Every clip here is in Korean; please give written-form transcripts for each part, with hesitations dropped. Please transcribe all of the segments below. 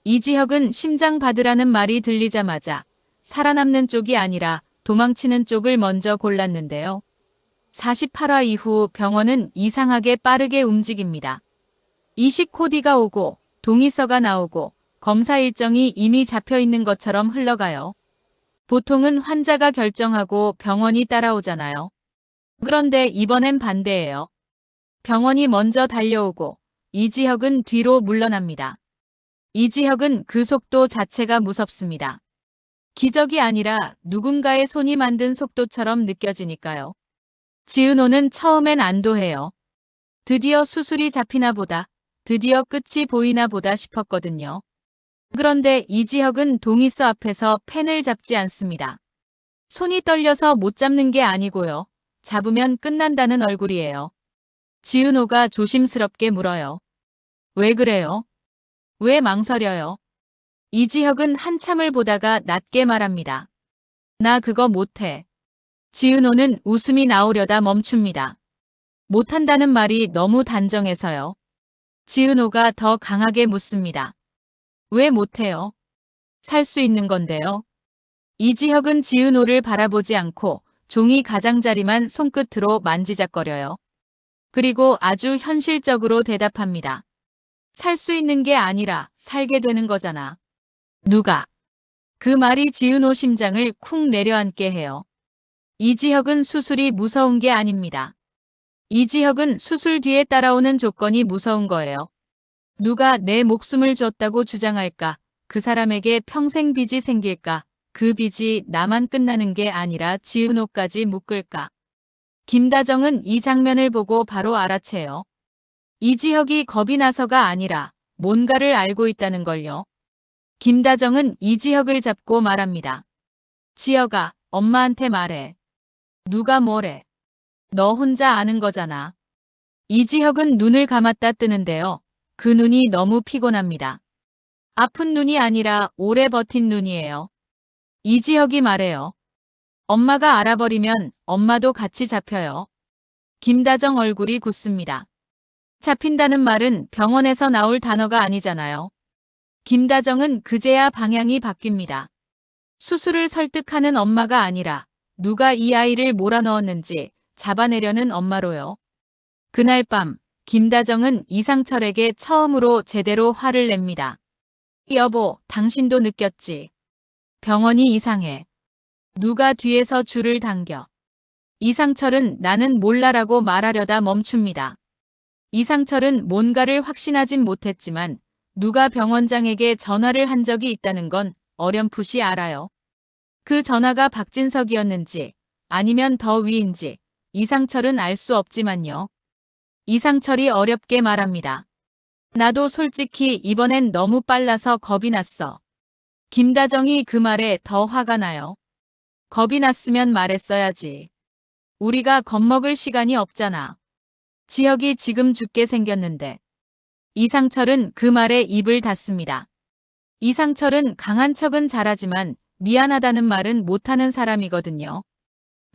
이지혁은 심장 받으라는 말이 들리자마자 살아남는 쪽이 아니라 도망치는 쪽을 먼저 골랐는데요. 48화 이후 병원은 이상하게 빠르게 움직입니다. 이식 코디가 오고 동의서가 나오고 검사 일정이 이미 잡혀 있는 것처럼 흘러가요. 보통은 환자가 결정하고 병원이 따라오잖아요. 그런데 이번엔 반대예요. 병원이 먼저 달려오고 이지혁은 뒤로 물러납니다. 이지혁은 그 속도 자체가 무섭습니다. 기적이 아니라 누군가의 손이 만든 속도처럼 느껴지니까요. 지은호는 처음엔 안도해요. 드디어 수술이 잡히나 보다, 드디어 끝이 보이나 보다 싶었거든요. 그런데 이지혁은 동의서 앞에서 펜을 잡지 않습니다. 손이 떨려서 못 잡는 게 아니고요. 잡으면 끝난다는 얼굴이에요. 지은호가 조심스럽게 물어요. 왜 그래요? 왜 망설여요? 이지혁은 한참을 보다가 낮게 말합니다. 나 그거 못해. 지은호는 웃음이 나오려다 멈춥니다. 못한다는 말이 너무 단정해서요. 지은호가 더 강하게 묻습니다. 왜 못해요? 살 수 있는 건데요. 이지혁은 지은호를 바라보지 않고 종이 가장자리만 손끝으로 만지작거려요. 그리고 아주 현실적으로 대답합니다. 살 수 있는 게 아니라 살게 되는 거잖아. 누가? 그 말이 지은호 심장을 쿵 내려앉게 해요. 이지혁은 수술이 무서운 게 아닙니다. 이지혁은 수술 뒤에 따라오는 조건이 무서운 거예요. 누가 내 목숨을 줬다고 주장할까? 그 사람에게 평생 빚이 생길까? 그 빚이 나만 끝나는 게 아니라 지은호까지 묶을까? 김다정은 이 장면을 보고 바로 알아채요. 이지혁이 겁이 나서가 아니라 뭔가를 알고 있다는 걸요. 김다정은 이지혁을 잡고 말합니다. 지혁아, 엄마한테 말해. 누가 뭐래? 너 혼자 아는 거잖아. 이지혁은 눈을 감았다 뜨는데요. 그 눈이 너무 피곤합니다. 아픈 눈이 아니라 오래 버틴 눈이에요. 이지혁이 말해요. 엄마가 알아버리면 엄마도 같이 잡혀요. 김다정 얼굴이 굳습니다. 잡힌다는 말은 병원에서 나올 단어가 아니잖아요. 김다정은 그제야 방향이 바뀝니다. 수술을 설득하는 엄마가 아니라 누가 이 아이를 몰아넣었는지 잡아내려는 엄마로요. 그날 밤 김다정은 이상철에게 처음으로 제대로 화를 냅니다. 여보, 당신도 느꼈지? 병원이 이상해. 누가 뒤에서 줄을 당겨. 이상철은 나는 몰라라고 말하려다 멈춥니다. 이상철은 뭔가를 확신하진 못했지만 누가 병원장에게 전화를 한 적이 있다는 건 어렴풋이 알아요. 그 전화가 박진석이었는지 아니면 더 위인지 이상철은 알 수 없지만요. 이상철이 어렵게 말합니다. 나도 솔직히 이번엔 너무 빨라서 겁이 났어. 김다정이 그 말에 더 화가 나요. 겁이 났으면 말했어야지. 우리가 겁먹을 시간이 없잖아. 지혁이 지금 죽게 생겼는데. 이상철은 그 말에 입을 닫습니다. 이상철은 강한 척은 잘하지만 미안하다는 말은 못하는 사람이거든요.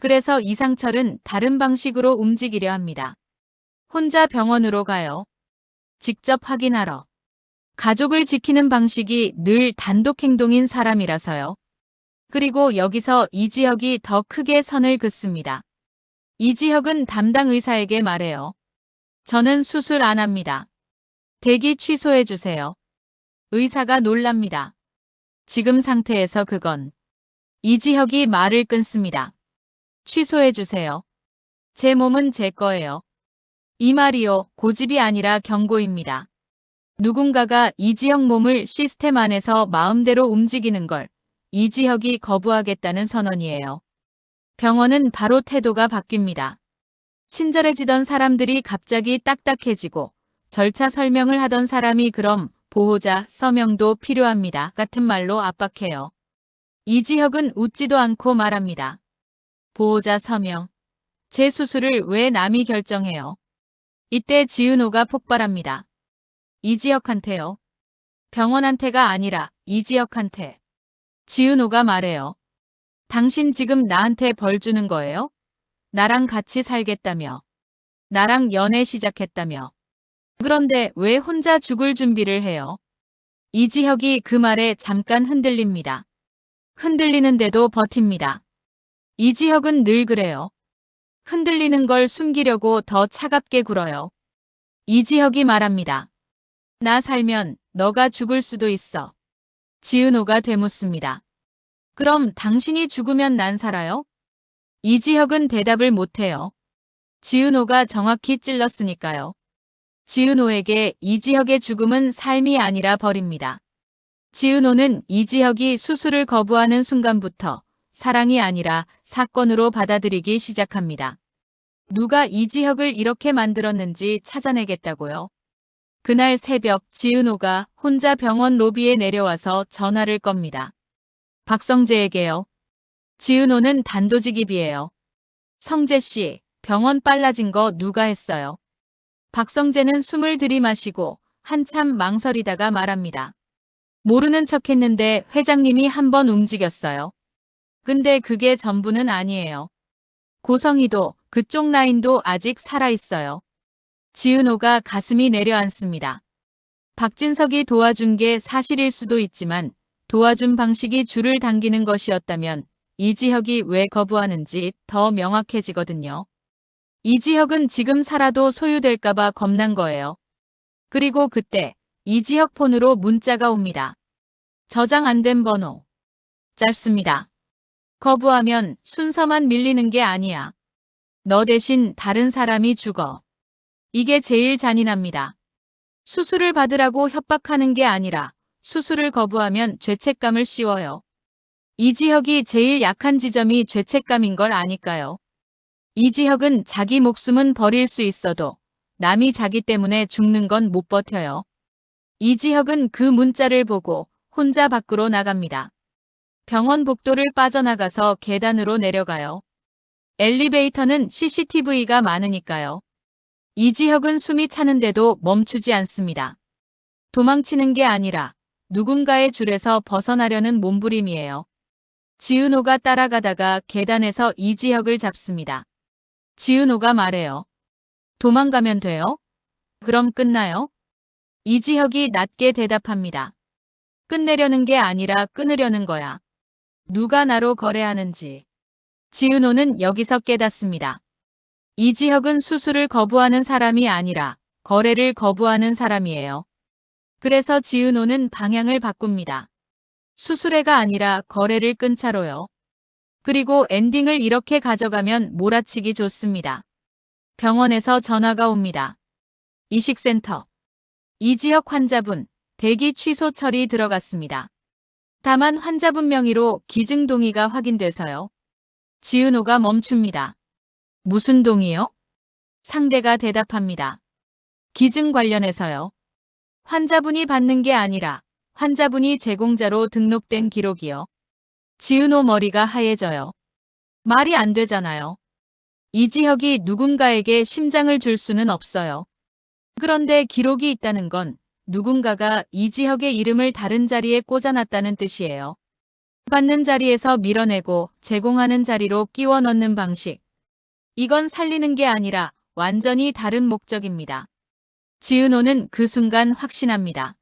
그래서 이상철은 다른 방식으로 움직이려 합니다. 혼자 병원으로 가요. 직접 확인하러. 가족을 지키는 방식이 늘 단독 행동인 사람이라서요. 그리고 여기서 이지혁이 더 크게 선을 긋습니다. 이지혁은 담당 의사에게 말해요. 저는 수술 안 합니다. 대기 취소해 주세요. 의사가 놀랍니다. 지금 상태에서 그건. 이지혁이 말을 끊습니다. 취소해 주세요. 제 몸은 제 거예요. 이 말이요, 고집이 아니라 경고입니다. 누군가가 이지혁 몸을 시스템 안에서 마음대로 움직이는 걸 이지혁이 거부하겠다는 선언이에요. 병원은 바로 태도가 바뀝니다. 친절해지던 사람들이 갑자기 딱딱해지고 절차 설명을 하던 사람이 그럼 보호자 서명도 필요합니다. 같은 말로 압박해요. 이지혁은 웃지도 않고 말합니다. 보호자 서명. 제 수술을 왜 남이 결정해요? 이때 지은호가 폭발합니다. 이지혁한테요. 병원한테가 아니라 이지혁한테. 지은호가 말해요. 당신 지금 나한테 벌 주는 거예요? 나랑 같이 살겠다며. 나랑 연애 시작했다며. 그런데 왜 혼자 죽을 준비를 해요? 이지혁이 그 말에 잠깐 흔들립니다. 흔들리는데도 버팁니다. 이지혁은 늘 그래요. 흔들리는 걸 숨기려고 더 차갑게 굴어요. 이지혁이 말합니다. 나 살면 너가 죽을 수도 있어. 지은호가 되묻습니다. 그럼 당신이 죽으면 난 살아요? 이지혁은 대답을 못해요. 지은호가 정확히 찔렀으니까요. 지은호에게 이지혁의 죽음은 삶이 아니라 벌입니다. 지은호는 이지혁이 수술을 거부하는 순간부터 사랑이 아니라 사건으로 받아들이기 시작합니다. 누가 이지혁을 이렇게 만들었는지 찾아내겠다고요. 그날 새벽 지은호가 혼자 병원 로비에 내려와서 전화를 겁니다. 박성재에게요. 지은호는 단도직입이에요. 성재 씨, 병원 빨라진 거 누가 했어요? 박성재는 숨을 들이마시고 한참 망설이다가 말합니다. 모르는 척했는데 회장님이 한번 움직였어요. 근데 그게 전부는 아니에요. 고성희도 그쪽 라인도 아직 살아있어요. 지은호가 가슴이 내려앉습니다. 박진석이 도와준 게 사실일 수도 있지만 도와준 방식이 줄을 당기는 것이었다면 이지혁이 왜 거부하는지 더 명확해지거든요. 이지혁은 지금 살아도 소유될까봐 겁난 거예요. 그리고 그때 이지혁 폰으로 문자가 옵니다. 저장 안 된 번호. 짧습니다. 거부하면 순서만 밀리는 게 아니야. 너 대신 다른 사람이 죽어. 이게 제일 잔인합니다. 수술을 받으라고 협박하는 게 아니라 수술을 거부하면 죄책감을 씌워요. 이지혁이 제일 약한 지점이 죄책감인 걸 아니까요. 이지혁은 자기 목숨은 버릴 수 있어도 남이 자기 때문에 죽는 건 못 버텨요. 이지혁은 그 문자를 보고 혼자 밖으로 나갑니다. 병원 복도를 빠져나가서 계단으로 내려가요. 엘리베이터는 CCTV가 많으니까요. 이지혁은 숨이 차는데도 멈추지 않습니다. 도망치는 게 아니라 누군가의 줄에서 벗어나려는 몸부림이에요. 지은호가 따라가다가 계단에서 이지혁을 잡습니다. 지은호가 말해요. 도망가면 돼요? 그럼 끝나요? 이지혁이 낮게 대답합니다. 끝내려는 게 아니라 끊으려는 거야. 누가 나로 거래하는지. 지은호는 여기서 깨닫습니다. 이지혁은 수술을 거부하는 사람이 아니라 거래를 거부하는 사람이에요. 그래서 지은호는 방향을 바꿉니다. 수술회가 아니라 거래를 끊자로요. 그리고 엔딩을 이렇게 가져가면 몰아치기 좋습니다. 병원에서 전화가 옵니다. 이식센터. 이지혁 환자분, 대기 취소 처리 들어갔습니다. 다만 환자분 명의로 기증 동의가 확인돼서요. 지은호가 멈춥니다. 무슨 동의요? 상대가 대답합니다. 기증 관련해서요. 환자분이 받는 게 아니라 환자분이 제공자로 등록된 기록이요. 지은호 머리가 하얘져요. 말이 안 되잖아요. 이지혁이 누군가에게 심장을 줄 수는 없어요. 그런데 기록이 있다는 건 누군가가 이지혁의 이름을 다른 자리에 꽂아놨다는 뜻이에요. 받는 자리에서 밀어내고 제공하는 자리로 끼워 넣는 방식. 이건 살리는 게 아니라 완전히 다른 목적입니다. 지은호는 그 순간 확신합니다.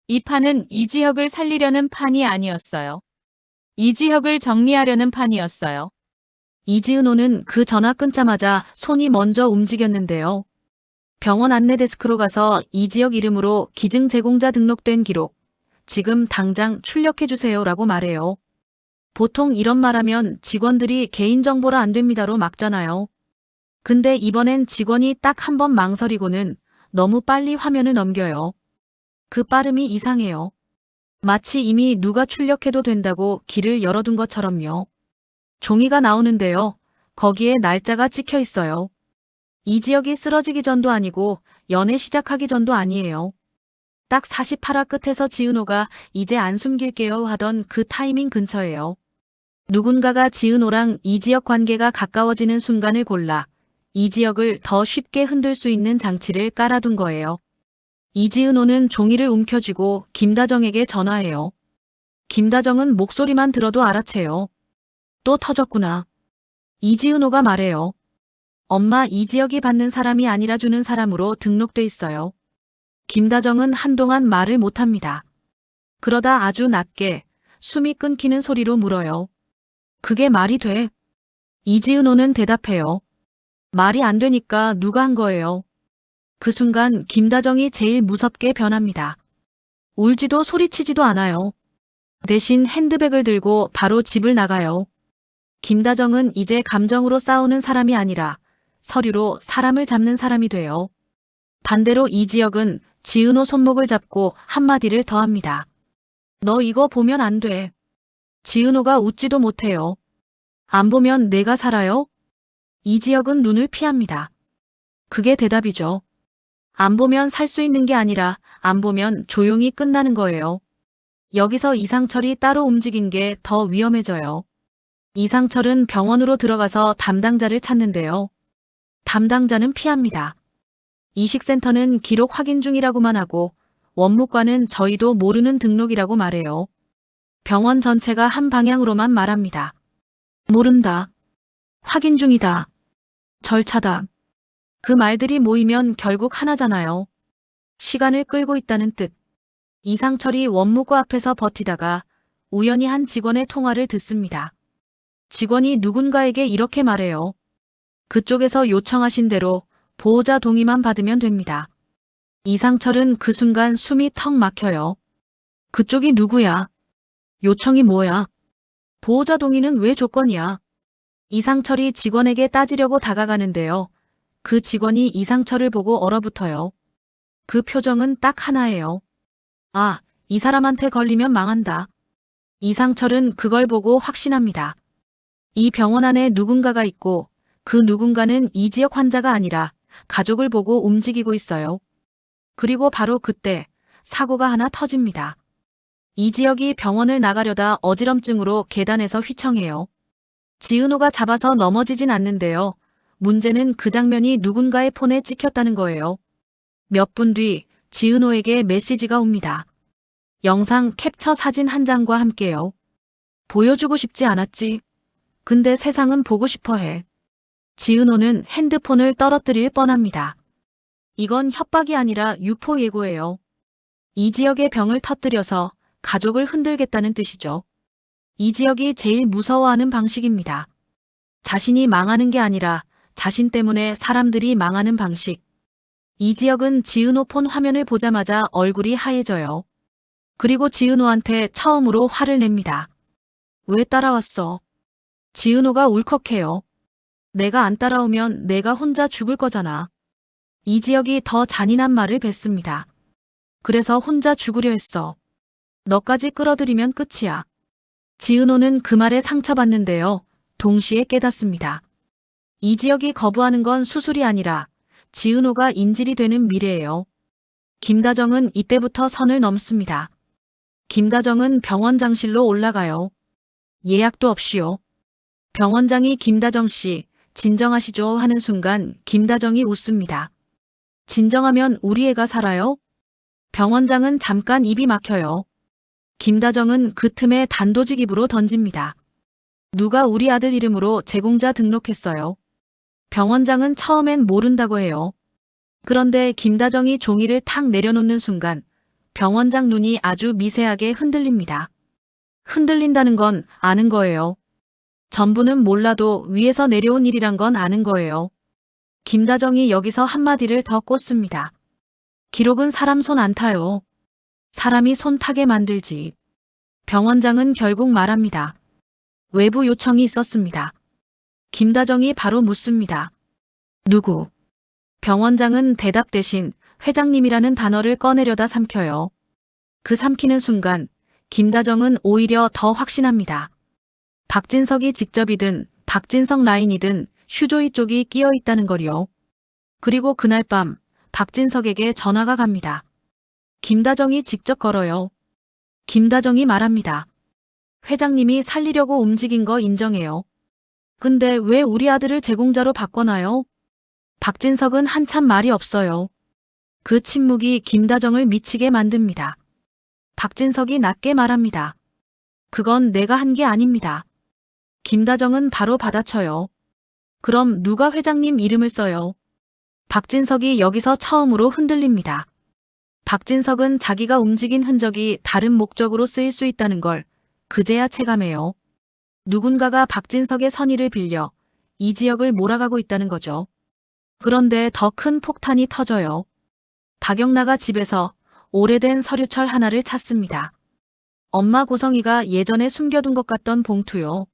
이 판은 이지혁을 살리려는 판이 아니었어요. 이지혁을 정리하려는 판이었어요. 이지은호는 그 전화 끊자마자 손이 먼저 움직였는데요. 병원 안내 데스크로 가서 이지혁 이름으로 기증 제공자 등록된 기록, 지금 당장 출력해주세요 라고 말해요. 보통 이런 말하면 직원들이 개인정보라 안 됩니다로 막잖아요. 근데 이번엔 직원이 딱 한 번 망설이고는 너무 빨리 화면을 넘겨요. 그 빠름이 이상해요. 마치 이미 누가 출력해도 된다고 길을 열어둔 것처럼요. 종이가 나오는데요. 거기에 날짜가 찍혀 있어요. 이지혁이 쓰러지기 전도 아니고 연애 시작하기 전도 아니에요. 딱 48화 끝에서 지은호가 이제 안 숨길게요 하던 그 타이밍 근처예요. 누군가가 지은호랑 이지혁 관계가 가까워지는 순간을 골라 이지혁을 더 쉽게 흔들 수 있는 장치를 깔아둔 거예요. 이지은호는 종이를 움켜쥐고 김다정에게 전화해요. 김다정은 목소리만 들어도 알아채요. 또 터졌구나. 이지은호가 말해요. 엄마, 이지혁이 받는 사람이 아니라 주는 사람으로 등록돼 있어요. 김다정은 한동안 말을 못합니다. 그러다 아주 낮게 숨이 끊기는 소리로 물어요. 그게 말이 돼? 이지은호는 대답해요. 말이 안 되니까 누가 한 거예요? 그 순간 김다정이 제일 무섭게 변합니다. 울지도 소리치지도 않아요. 대신 핸드백을 들고 바로 집을 나가요. 김다정은 이제 감정으로 싸우는 사람이 아니라 서류로 사람을 잡는 사람이 돼요. 반대로 이지혁은 지은호 손목을 잡고 한마디를 더 합니다. 너 이거 보면 안 돼. 지은호가 웃지도 못해요. 안 보면 내가 살아요? 이지혁은 눈을 피합니다. 그게 대답이죠. 안 보면 살 수 있는 게 아니라 안 보면 조용히 끝나는 거예요. 여기서 이상철이 따로 움직인 게 더 위험해져요. 이상철은 병원으로 들어가서 담당자를 찾는데요. 담당자는 피합니다. 이식센터는 기록 확인 중이라고만 하고 원무과는 저희도 모르는 등록이라고 말해요. 병원 전체가 한 방향으로만 말합니다. 모른다. 확인 중이다. 절차다. 그 말들이 모이면 결국 하나잖아요. 시간을 끌고 있다는 뜻. 이상철이 원무과 앞에서 버티다가 우연히 한 직원의 통화를 듣습니다. 직원이 누군가에게 이렇게 말해요. 그쪽에서 요청하신 대로 보호자 동의만 받으면 됩니다. 이상철은 그 순간 숨이 턱 막혀요. 그쪽이 누구야? 요청이 뭐야? 보호자 동의는 왜 조건이야? 이상철이 직원에게 따지려고 다가가는데요. 그 직원이 이상철을 보고 얼어붙어요. 그 표정은 딱 하나예요. 아, 이 사람한테 걸리면 망한다. 이상철은 그걸 보고 확신합니다. 이 병원 안에 누군가가 있고 그 누군가는 이지혁 환자가 아니라 가족을 보고 움직이고 있어요. 그리고 바로 그때 사고가 하나 터집니다. 이지혁이 병원을 나가려다 어지럼증으로 계단에서 휘청해요. 지은호가 잡아서 넘어지진 않는데요. 문제는 그 장면이 누군가의 폰에 찍혔다는 거예요. 몇 분 뒤 지은호에게 메시지가 옵니다. 영상 캡처 사진 한 장과 함께요. 보여주고 싶지 않았지. 근데 세상은 보고 싶어 해. 지은호는 핸드폰을 떨어뜨릴 뻔합니다. 이건 협박이 아니라 유포 예고예요. 이 지역의 병을 터뜨려서 가족을 흔들겠다는 뜻이죠. 이 지역이 제일 무서워하는 방식입니다. 자신이 망하는 게 아니라 자신 때문에 사람들이 망하는 방식. 이 지역은 지은호 폰 화면을 보자마자 얼굴이 하얘져요. 그리고 지은호한테 처음으로 화를 냅니다. 왜 따라왔어? 지은호가 울컥해요. 내가 안 따라오면 내가 혼자 죽을 거잖아. 이 지역이 더 잔인한 말을 뱉습니다. 그래서 혼자 죽으려 했어. 너까지 끌어들이면 끝이야. 지은호는 그 말에 상처받는데요. 동시에 깨닫습니다. 이 지역이 거부하는 건 수술이 아니라 지은호가 인질이 되는 미래예요. 김다정은 이때부터 선을 넘습니다. 김다정은 병원장실로 올라가요. 예약도 없이요. 병원장이 김다정 씨, 진정하시죠 하는 순간 김다정이 웃습니다. 진정하면 우리 애가 살아요? 병원장은 잠깐 입이 막혀요. 김다정은 그 틈에 단도직 입으로 던집니다. 누가 우리 아들 이름으로 제공자 등록했어요? 병원장은 처음엔 모른다고 해요. 그런데 김다정이 종이를 탁 내려놓는 순간 병원장 눈이 아주 미세하게 흔들립니다. 흔들린다는 건 아는 거예요. 전부는 몰라도 위에서 내려온 일이란 건 아는 거예요. 김다정이 여기서 한마디를 더 꽂습니다. 기록은 사람 손 안 타요. 사람이 손 타게 만들지. 병원장은 결국 말합니다. 외부 요청이 있었습니다. 김다정이 바로 묻습니다. 누구? 병원장은 대답 대신 회장님이라는 단어를 꺼내려다 삼켜요. 그 삼키는 순간 김다정은 오히려 더 확신합니다. 박진석이 직접이든 박진석 라인이든 슈조이 쪽이 끼어 있다는 거리요. 그리고 그날 밤 박진석에게 전화가 갑니다. 김다정이 직접 걸어요. 김다정이 말합니다. 회장님이 살리려고 움직인 거 인정해요. 근데 왜 우리 아들을 제공자로 바꿔놔요? 박진석은 한참 말이 없어요. 그 침묵이 김다정을 미치게 만듭니다. 박진석이 낮게 말합니다. 그건 내가 한 게 아닙니다. 김다정은 바로 받아쳐요. 그럼 누가 회장님 이름을 써요? 박진석이 여기서 처음으로 흔들립니다. 박진석은 자기가 움직인 흔적이 다른 목적으로 쓰일 수 있다는 걸 그제야 체감해요. 누군가가 박진석의 선의를 빌려 이 지역을 몰아가고 있다는 거죠. 그런데 더 큰 폭탄이 터져요. 박영나가 집에서 오래된 서류철 하나를 찾습니다. 엄마 고성이가 예전에 숨겨둔 것 같던 봉투요.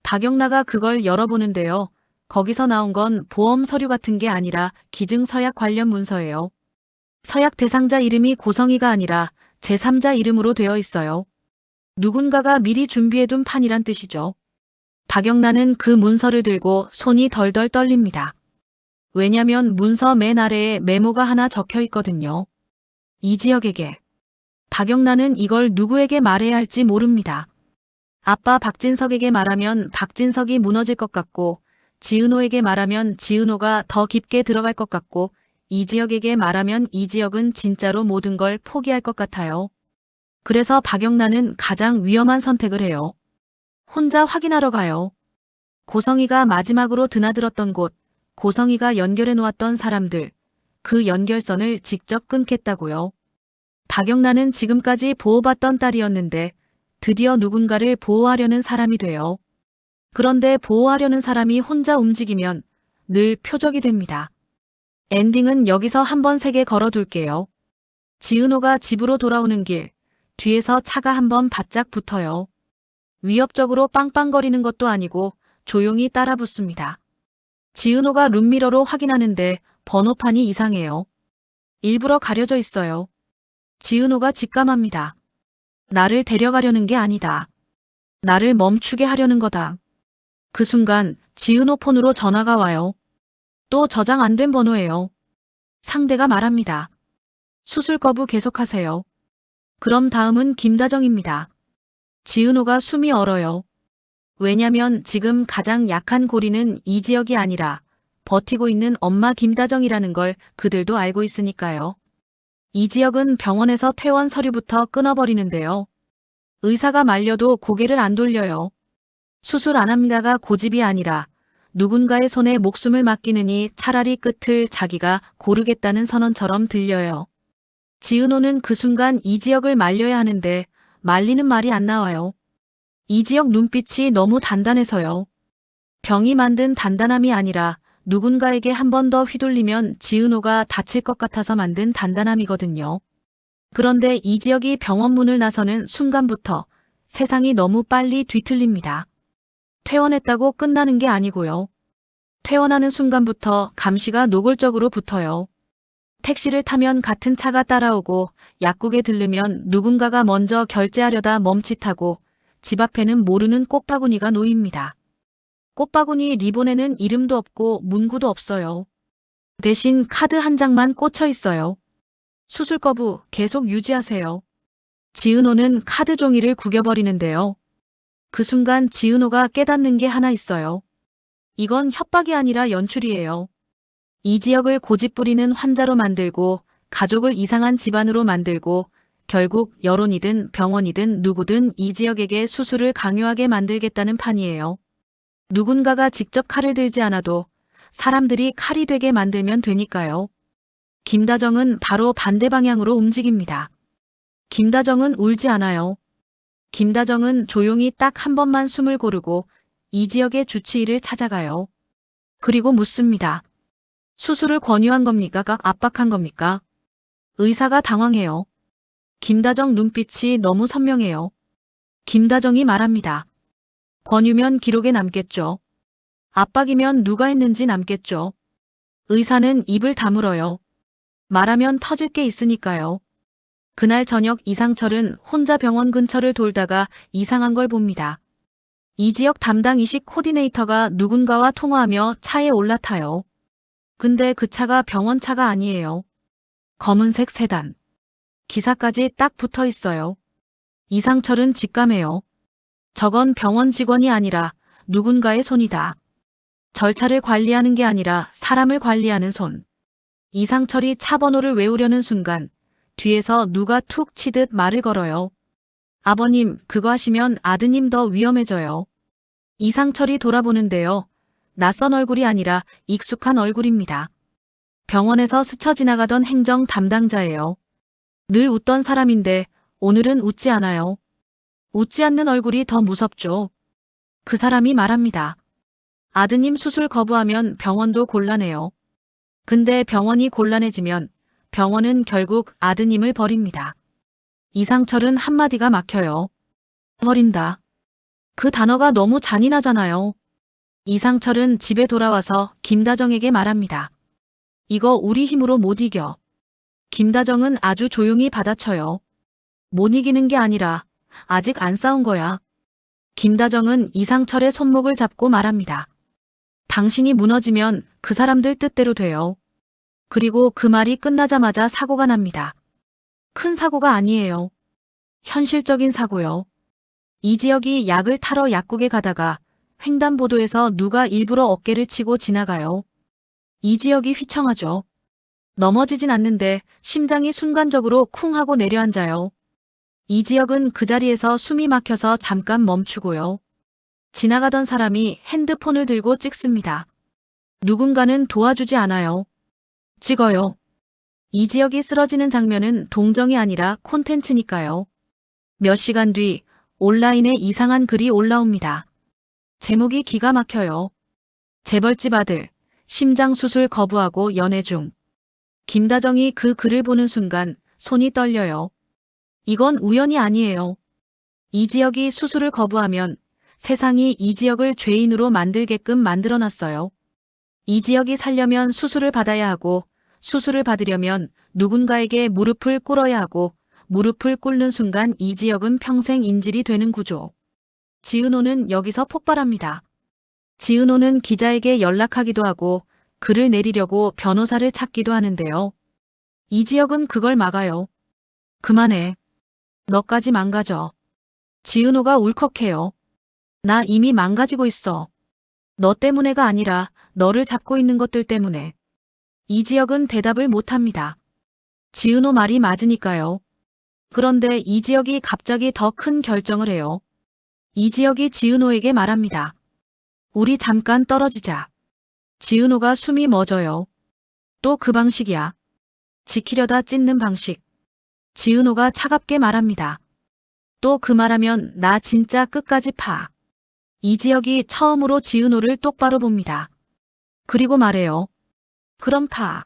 박영나가 그걸 열어보는데요. 거기서 나온 건 보험 서류 같은 게 아니라 기증서약 관련 문서예요. 서약 대상자 이름이 고성이가 아니라 제3자 이름으로 되어 있어요. 누군가가 미리 준비해둔 판이란 뜻이죠. 박영란은 그 문서를 들고 손이 덜덜 떨립니다. 왜냐면 문서 맨 아래에 메모가 하나 적혀 있거든요. 이지혁에게. 박영란은 이걸 누구에게 말해야 할지 모릅니다. 아빠 박진석에게 말하면 박진석이 무너질 것 같고, 지은호에게 말하면 지은호가 더 깊게 들어갈 것 같고, 이지혁에게 말하면 이지혁은 진짜로 모든 걸 포기할 것 같아요. 그래서 박영란은 가장 위험한 선택을 해요. 혼자 확인하러 가요. 고성이가 마지막으로 드나들었던 곳, 고성이가 연결해 놓았던 사람들, 그 연결선을 직접 끊겠다고요. 박영란은 지금까지 보호받던 딸이었는데 드디어 누군가를 보호하려는 사람이 돼요. 그런데 보호하려는 사람이 혼자 움직이면 늘 표적이 됩니다. 엔딩은 여기서 한번 세게 걸어둘게요. 지은호가 집으로 돌아오는 길, 뒤에서 차가 한번 바짝 붙어요. 위협적으로 빵빵거리는 것도 아니고 조용히 따라붙습니다. 지은호가 룸미러로 확인하는데 번호판이 이상해요. 일부러 가려져 있어요. 지은호가 직감합니다. 나를 데려가려는 게 아니다. 나를 멈추게 하려는 거다. 그 순간 지은호 폰으로 전화가 와요. 또 저장 안 된 번호예요. 상대가 말합니다. 수술 거부 계속하세요. 그럼 다음은 김다정입니다. 지은호가 숨이 얼어요. 왜냐면 지금 가장 약한 고리는 이지혁이 아니라 버티고 있는 엄마 김다정이라는 걸 그들도 알고 있으니까요. 이지혁은 병원에서 퇴원 서류부터 끊어버리는데요. 의사가 말려도 고개를 안 돌려요. 수술 안 합니다가 고집이 아니라 누군가의 손에 목숨을 맡기느니 차라리 끝을 자기가 고르겠다는 선언처럼 들려요. 지은호는 그 순간 이지혁을 말려야 하는데 말리는 말이 안 나와요. 이지혁 눈빛이 너무 단단해서요. 병이 만든 단단함이 아니라 누군가에게 한 번 더 휘둘리면 지은호가 다칠 것 같아서 만든 단단함이거든요. 그런데 이지혁이 병원 문을 나서는 순간부터 세상이 너무 빨리 뒤틀립니다. 퇴원했다고 끝나는 게 아니고요. 퇴원하는 순간부터 감시가 노골적으로 붙어요. 택시를 타면 같은 차가 따라오고 약국에 들르면 누군가가 먼저 결제하려다 멈칫하고 집 앞에는 모르는 꽃바구니가 놓입니다. 꽃바구니 리본에는 이름도 없고 문구도 없어요. 대신 카드 한 장만 꽂혀 있어요. 수술 거부 계속 유지하세요. 지은호는 카드 종이를 구겨버리는데요. 그 순간 지은호가 깨닫는 게 하나 있어요. 이건 협박이 아니라 연출이에요. 이지혁을 고집부리는 환자로 만들고 가족을 이상한 집안으로 만들고 결국 여론이든 병원이든 누구든 이지혁에게 수술을 강요하게 만들겠다는 판이에요. 누군가가 직접 칼을 들지 않아도 사람들이 칼이 되게 만들면 되니까요. 김다정은 바로 반대 방향으로 움직입니다. 김다정은 울지 않아요. 김다정은 조용히 딱 한 번만 숨을 고르고 이지혁의 주치의를 찾아가요. 그리고 묻습니다. 수술을 권유한 겁니까? 압박한 겁니까? 의사가 당황해요. 김다정 눈빛이 너무 선명해요. 김다정이 말합니다. 권유면 기록에 남겠죠. 압박이면 누가 했는지 남겠죠. 의사는 입을 다물어요. 말하면 터질 게 있으니까요. 그날 저녁 이상철은 혼자 병원 근처를 돌다가 이상한 걸 봅니다. 이지혁 담당 이식 코디네이터가 누군가와 통화하며 차에 올라타요. 근데 그 차가 병원 차가 아니에요. 검은색 세단. 기사까지 딱 붙어 있어요. 이상철은 직감해요. 저건 병원 직원이 아니라 누군가의 손이다. 절차를 관리하는 게 아니라 사람을 관리하는 손. 이상철이 차 번호를 외우려는 순간 뒤에서 누가 툭 치듯 말을 걸어요. 아버님, 그거 하시면 아드님 더 위험해져요. 이상철이 돌아보는데요. 낯선 얼굴이 아니라 익숙한 얼굴입니다. 병원에서 스쳐 지나가던 행정 담당자예요. 늘 웃던 사람인데 오늘은 웃지 않아요. 웃지 않는 얼굴이 더 무섭죠. 그 사람이 말합니다. 아드님 수술 거부하면 병원도 곤란해요. 근데 병원이 곤란해지면 병원은 결국 아드님을 버립니다. 이상철은 한마디가 막혀요. 버린다. 그 단어가 너무 잔인하잖아요. 이상철은 집에 돌아와서 김다정에게 말합니다. 이거 우리 힘으로 못 이겨. 김다정은 아주 조용히 받아쳐요. 못 이기는 게 아니라 아직 안 싸운 거야. 김다정은 이상철의 손목을 잡고 말합니다. 당신이 무너지면 그 사람들 뜻대로 돼요. 그리고 그 말이 끝나자마자 사고가 납니다. 큰 사고가 아니에요. 현실적인 사고요. 이지혁이 약을 타러 약국에 가다가 횡단보도에서 누가 일부러 어깨를 치고 지나가요. 이지혁이 휘청하죠. 넘어지진 않는데 심장이 순간적으로 쿵 하고 내려앉아요. 이지혁은 그 자리에서 숨이 막혀서 잠깐 멈추고요. 지나가던 사람이 핸드폰을 들고 찍습니다. 누군가는 도와주지 않아요. 찍어요. 이지혁이 쓰러지는 장면은 동정이 아니라 콘텐츠니까요. 몇 시간 뒤 온라인에 이상한 글이 올라옵니다. 제목이 기가 막혀요. 재벌집 아들, 심장수술 거부하고 연애 중. 김다정이 그 글을 보는 순간 손이 떨려요. 이건 우연이 아니에요. 이지혁이 수술을 거부하면 세상이 이지혁을 죄인으로 만들게끔 만들어놨어요. 이지혁이 살려면 수술을 받아야 하고 수술을 받으려면 누군가에게 무릎을 꿇어야 하고 무릎을 꿇는 순간 이지혁은 평생 인질이 되는 구조. 지은호는 여기서 폭발합니다. 지은호는 기자에게 연락하기도 하고 글을 내리려고 변호사를 찾기도 하는데요. 이지혁은 그걸 막아요. 그만해. 너까지 망가져. 지은호가 울컥해요. 나 이미 망가지고 있어. 너 때문에가 아니라 너를 잡고 있는 것들 때문에. 이지혁은 대답을 못합니다. 지은호 말이 맞으니까요. 그런데 이지혁이 갑자기 더 큰 결정을 해요. 이지혁이 지은호에게 말합니다. 우리 잠깐 떨어지자. 지은호가 숨이 멎어요. 또 그 방식이야. 지키려다 찢는 방식. 지은호가 차갑게 말합니다. 또 그 말하면 나 진짜 끝까지 파. 이지혁이 처음으로 지은호를 똑바로 봅니다. 그리고 말해요. 그럼 파.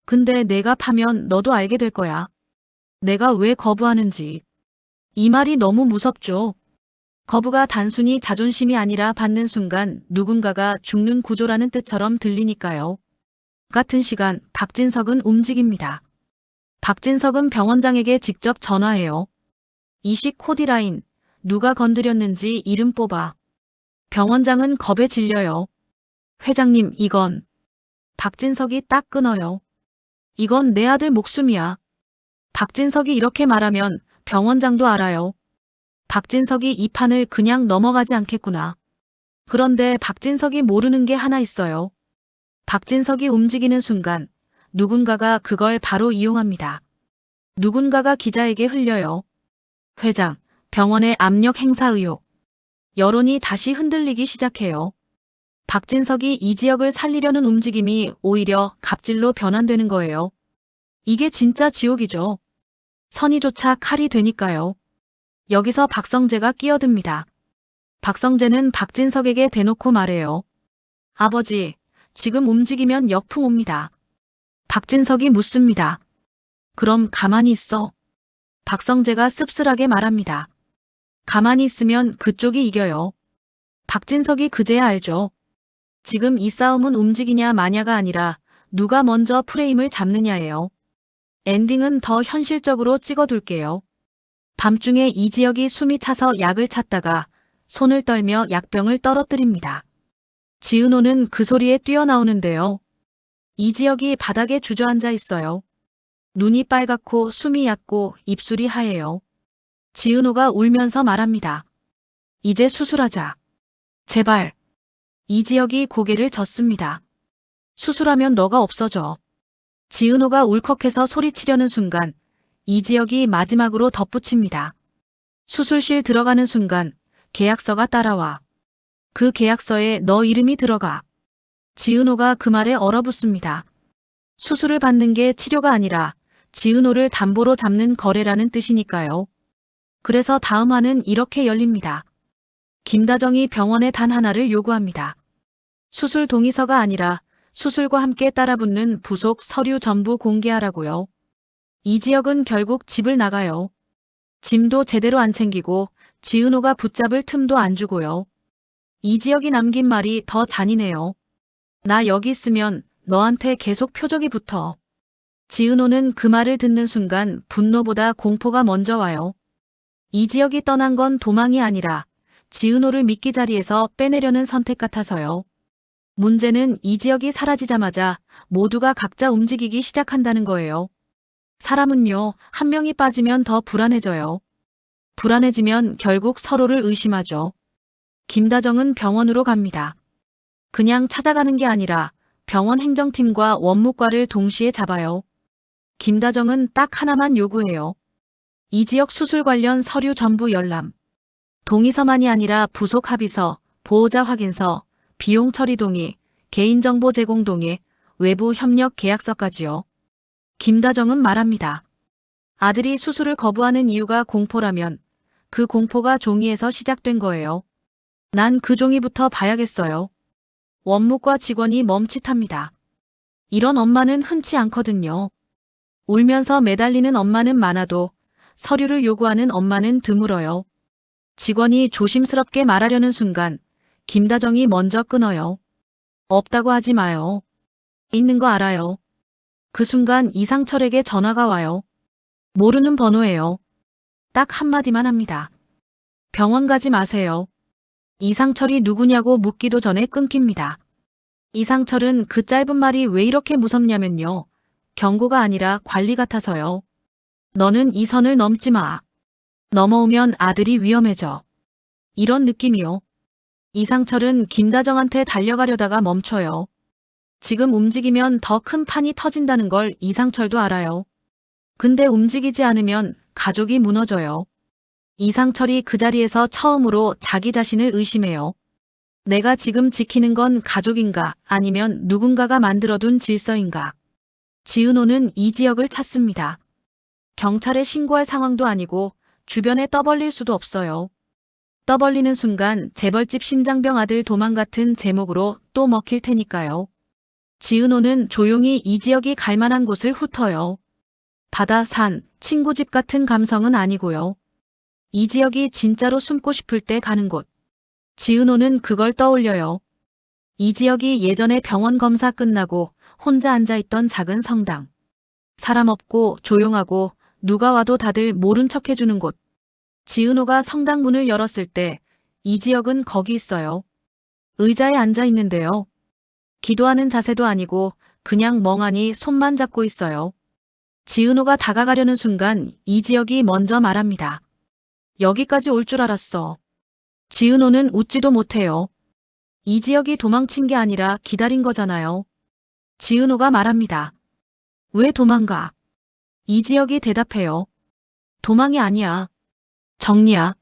근데 내가 파면 너도 알게 될 거야. 내가 왜 거부하는지. 이 말이 너무 무섭죠. 거부가 단순히 자존심이 아니라 받는 순간 누군가가 죽는 구조라는 뜻처럼 들리니까요. 같은 시간 박진석은 움직입니다. 박진석은 병원장에게 직접 전화해요. 이식 코디라인, 누가 건드렸는지 이름 뽑아. 병원장은 겁에 질려요. 회장님, 이건. 박진석이 딱 끊어요. 이건 내 아들 목숨이야. 박진석이 이렇게 말하면 병원장도 알아요. 박진석이 이 판을 그냥 넘어가지 않겠구나. 그런데 박진석이 모르는 게 하나 있어요. 박진석이 움직이는 순간 누군가가 그걸 바로 이용합니다. 누군가가 기자에게 흘려요. 회장, 병원의 압력 행사 의혹. 여론이 다시 흔들리기 시작해요. 박진석이 이지혁을 살리려는 움직임이 오히려 갑질로 변환되는 거예요. 이게 진짜 지옥이죠. 선의조차 칼이 되니까요. 여기서 박성재가 끼어듭니다. 박성재는 박진석에게 대놓고 말해요. 아버지, 지금 움직이면 역풍 옵니다. 박진석이 묻습니다. 그럼 가만히 있어. 박성재가 씁쓸하게 말합니다. 가만히 있으면 그쪽이 이겨요. 박진석이 그제야 알죠. 지금 이 싸움은 움직이냐 마냐가 아니라 누가 먼저 프레임을 잡느냐예요. 엔딩은 더 현실적으로 찍어둘게요. 밤중에 이지혁이 숨이 차서 약을 찾다가 손을 떨며 약병을 떨어뜨립니다. 지은호는 그 소리에 뛰어나오는데요. 이지혁이 바닥에 주저앉아 있어요. 눈이 빨갛고 숨이 얕고 입술이 하얘요. 지은호가 울면서 말합니다. 이제 수술하자. 제발. 이지혁이 고개를 젓습니다. 수술하면 너가 없어져. 지은호가 울컥해서 소리치려는 순간 이지혁이 마지막으로 덧붙입니다. 수술실 들어가는 순간 계약서가 따라와. 그 계약서에 너 이름이 들어가. 지은호가 그 말에 얼어붙습니다. 수술을 받는 게 치료가 아니라 지은호를 담보로 잡는 거래라는 뜻이니까요. 그래서 다음 화는 이렇게 열립니다. 김다정이 병원에 단 하나를 요구합니다. 수술 동의서가 아니라 수술과 함께 따라붙는 부속 서류 전부 공개하라고요. 이지혁은 결국 집을 나가요. 짐도 제대로 안 챙기고 지은호가 붙잡을 틈도 안 주고요. 이지혁이 남긴 말이 더 잔인해요. 나 여기 있으면 너한테 계속 표적이 붙어. 지은호는 그 말을 듣는 순간 분노보다 공포가 먼저 와요. 이지혁이 떠난 건 도망이 아니라 지은호를 미끼 자리에서 빼내려는 선택 같아서요. 문제는 이지혁이 사라지자마자 모두가 각자 움직이기 시작한다는 거예요. 사람은요, 한 명이 빠지면 더 불안해져요. 불안해지면 결국 서로를 의심하죠. 김다정은 병원으로 갑니다. 그냥 찾아가는 게 아니라 병원 행정팀과 원무과를 동시에 잡아요. 김다정은 딱 하나만 요구해요. 이지혁 수술 관련 서류 전부 열람. 동의서만이 아니라 부속 합의서, 보호자 확인서, 비용 처리 동의, 개인정보 제공 동의, 외부 협력 계약서까지요. 김다정은 말합니다. 아들이 수술을 거부하는 이유가 공포라면 그 공포가 종이에서 시작된 거예요. 난 그 종이부터 봐야겠어요. 원무과 직원이 멈칫합니다. 이런 엄마는 흔치 않거든요. 울면서 매달리는 엄마는 많아도 서류를 요구하는 엄마는 드물어요. 직원이 조심스럽게 말하려는 순간 김다정이 먼저 끊어요. 없다고 하지 마요. 있는 거 알아요. 그 순간 이상철에게 전화가 와요. 모르는 번호예요. 딱 한마디만 합니다. 병원 가지 마세요. 이상철이 누구냐고 묻기도 전에 끊깁니다. 이상철은 그 짧은 말이 왜 이렇게 무섭냐면요. 경고가 아니라 관리 같아서요. 너는 이 선을 넘지 마. 넘어오면 아들이 위험해져. 이런 느낌이요. 이상철은 김다정한테 달려가려다가 멈춰요. 지금 움직이면 더 큰 판이 터진다는 걸 이상철도 알아요. 근데 움직이지 않으면 가족이 무너져요. 이상철이 그 자리에서 처음으로 자기 자신을 의심해요. 내가 지금 지키는 건 가족인가 아니면 누군가가 만들어둔 질서인가. 지은호는 이지혁을 찾습니다. 경찰에 신고할 상황도 아니고 주변에 떠벌릴 수도 없어요. 떠벌리는 순간 재벌집 심장병 아들 도망 같은 제목으로 또 먹힐 테니까요. 지은호는 조용히 이지혁이 갈 만한 곳을 훑어요. 바다, 산, 친구 집 같은 감성은 아니고요. 이지혁이 진짜로 숨고 싶을 때 가는 곳. 지은호는 그걸 떠올려요. 이지혁이 예전에 병원 검사 끝나고 혼자 앉아있던 작은 성당. 사람 없고 조용하고 누가 와도 다들 모른 척 해주는 곳. 지은호가 성당 문을 열었을 때 이지혁은 거기 있어요. 의자에 앉아 있는데요. 기도하는 자세도 아니고 그냥 멍하니 손만 잡고 있어요. 지은호가 다가가려는 순간 이지혁이 먼저 말합니다. 여기까지 올 줄 알았어. 지은호는 웃지도 못해요. 이지혁이 도망친 게 아니라 기다린 거잖아요. 지은호가 말합니다. 왜 도망가? 이지혁이 대답해요. 도망이 아니야. 정리야.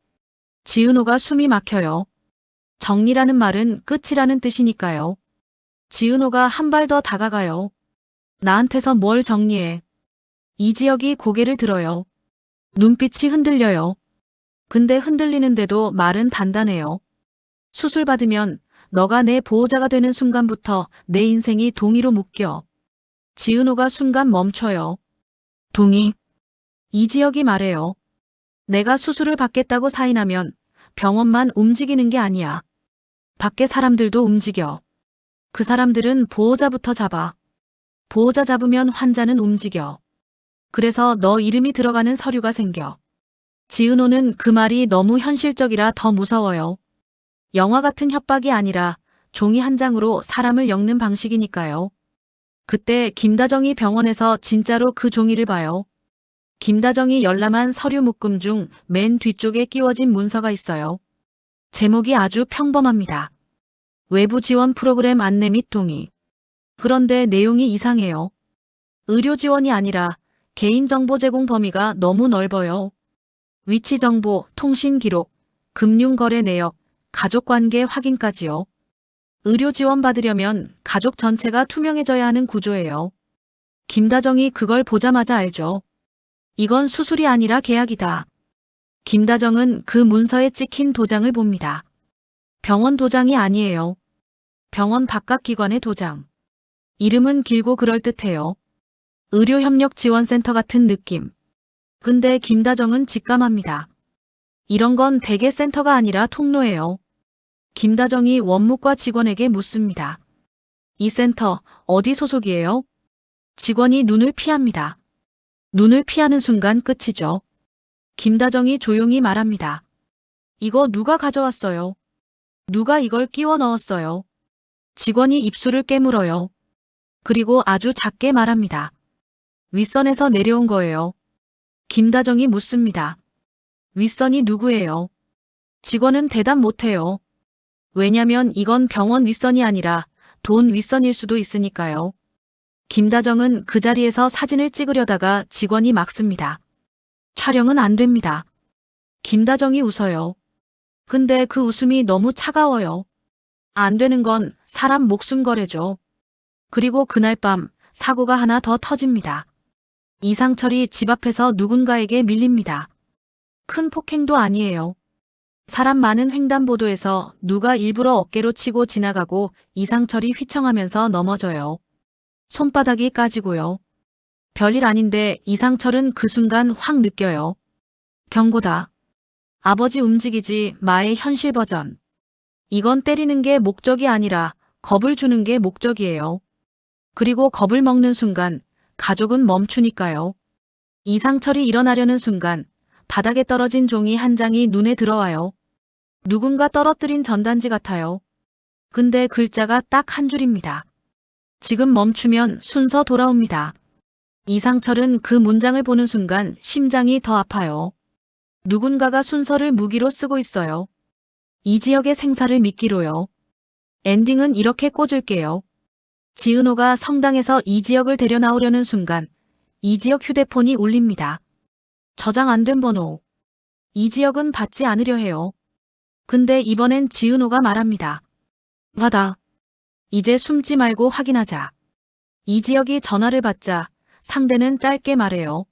지은호가 숨이 막혀요. 정리라는 말은 끝이라는 뜻이니까요. 지은호가 한 발 더 다가가요. 나한테서 뭘 정리해. 이지혁이 고개를 들어요. 눈빛이 흔들려요. 근데 흔들리는데도 말은 단단해요. 수술 받으면 너가 내 보호자가 되는 순간부터 내 인생이 동의로 묶여. 지은호가 순간 멈춰요. 동의? 이지혁이 말해요. 내가 수술을 받겠다고 사인하면 병원만 움직이는 게 아니야. 밖에 사람들도 움직여. 그 사람들은 보호자부터 잡아. 보호자 잡으면 환자는 움직여. 그래서 너 이름이 들어가는 서류가 생겨. 지은호는 그 말이 너무 현실적이라 더 무서워요. 영화 같은 협박이 아니라 종이 한 장으로 사람을 엮는 방식이니까요. 그때 김다정이 병원에서 진짜로 그 종이를 봐요. 김다정이 열람한 서류 묶음 중 맨 뒤쪽에 끼워진 문서가 있어요. 제목이 아주 평범합니다. 외부 지원 프로그램 안내 및 동의. 그런데 내용이 이상해요. 의료 지원이 아니라 개인정보 제공 범위가 너무 넓어요. 위치 정보, 통신 기록, 금융거래 내역, 가족관계 확인까지요. 의료 지원 받으려면 가족 전체가 투명해져야 하는 구조예요. 김다정이 그걸 보자마자 알죠. 이건 수술이 아니라 계약이다. 김다정은 그 문서에 찍힌 도장을 봅니다. 병원 도장이 아니에요. 병원 바깥 기관의 도장. 이름은 길고 그럴듯해요. 의료협력지원센터 같은 느낌. 근데 김다정은 직감합니다. 이런 건 대개 센터가 아니라 통로예요. 김다정이 원무과 직원에게 묻습니다. 이 센터 어디 소속이에요? 직원이 눈을 피합니다. 눈을 피하는 순간 끝이죠. 김다정이 조용히 말합니다. 이거 누가 가져왔어요? 누가 이걸 끼워 넣었어요? 직원이 입술을 깨물어요. 그리고 아주 작게 말합니다. 윗선에서 내려온 거예요. 김다정이 묻습니다. 윗선이 누구예요? 직원은 대답 못해요. 왜냐면 이건 병원 윗선이 아니라 돈 윗선일 수도 있으니까요. 김다정은 그 자리에서 사진을 찍으려다가 직원이 막습니다. 촬영은 안 됩니다. 김다정이 웃어요. 근데 그 웃음이 너무 차가워요. 안 되는 건 사람 목숨 거래죠. 그리고 그날 밤 사고가 하나 더 터집니다. 이상철이 집 앞에서 누군가에게 밀립니다. 큰 폭행도 아니에요. 사람 많은 횡단보도에서 누가 일부러 어깨로 치고 지나가고 이상철이 휘청하면서 넘어져요. 손바닥이 까지고요. 별일 아닌데 이상철은 그 순간 확 느껴요. 경고다. 아버지 움직이지 마의 현실 버전. 이건 때리는 게 목적이 아니라 겁을 주는 게 목적이에요. 그리고 겁을 먹는 순간 가족은 멈추니까요. 이상철이 일어나려는 순간 바닥에 떨어진 종이 한 장이 눈에 들어와요. 누군가 떨어뜨린 전단지 같아요. 근데 글자가 딱 한 줄입니다. 지금 멈추면 순서 돌아옵니다. 이상철은 그 문장을 보는 순간 심장이 더 아파요. 누군가가 순서를 무기로 쓰고 있어요. 이 지역의 생사를 미끼로요. 엔딩은 이렇게 꽂을게요. 지은호가 성당에서 이 지역을 데려 나오려는 순간 이 지역 휴대폰이 울립니다. 저장 안 된 번호. 이 지역은 받지 않으려 해요. 근데 이번엔 지은호가 말합니다. 받아. 이제 숨지 말고 확인하자. 이 지역이 전화를 받자 상대는 짧게 말해요.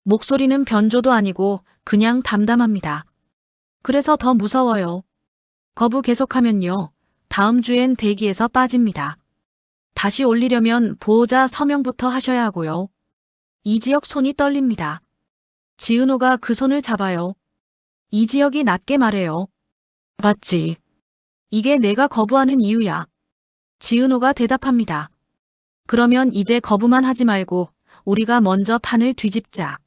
목소리는 변조도 아니고 그냥 담담합니다. 그래서 더 무서워요. 거부 계속하면요. 다음 주엔 대기에서 빠집니다. 다시 올리려면 보호자 서명부터 하셔야 하고요. 이 지역 손이 떨립니다. 지은호가 그 손을 잡아요. 이 지역이 낮게 말해요. 맞지. 이게 내가 거부하는 이유야. 지은호가 대답합니다. 그러면 이제 거부만 하지 말고 우리가 먼저 판을 뒤집자.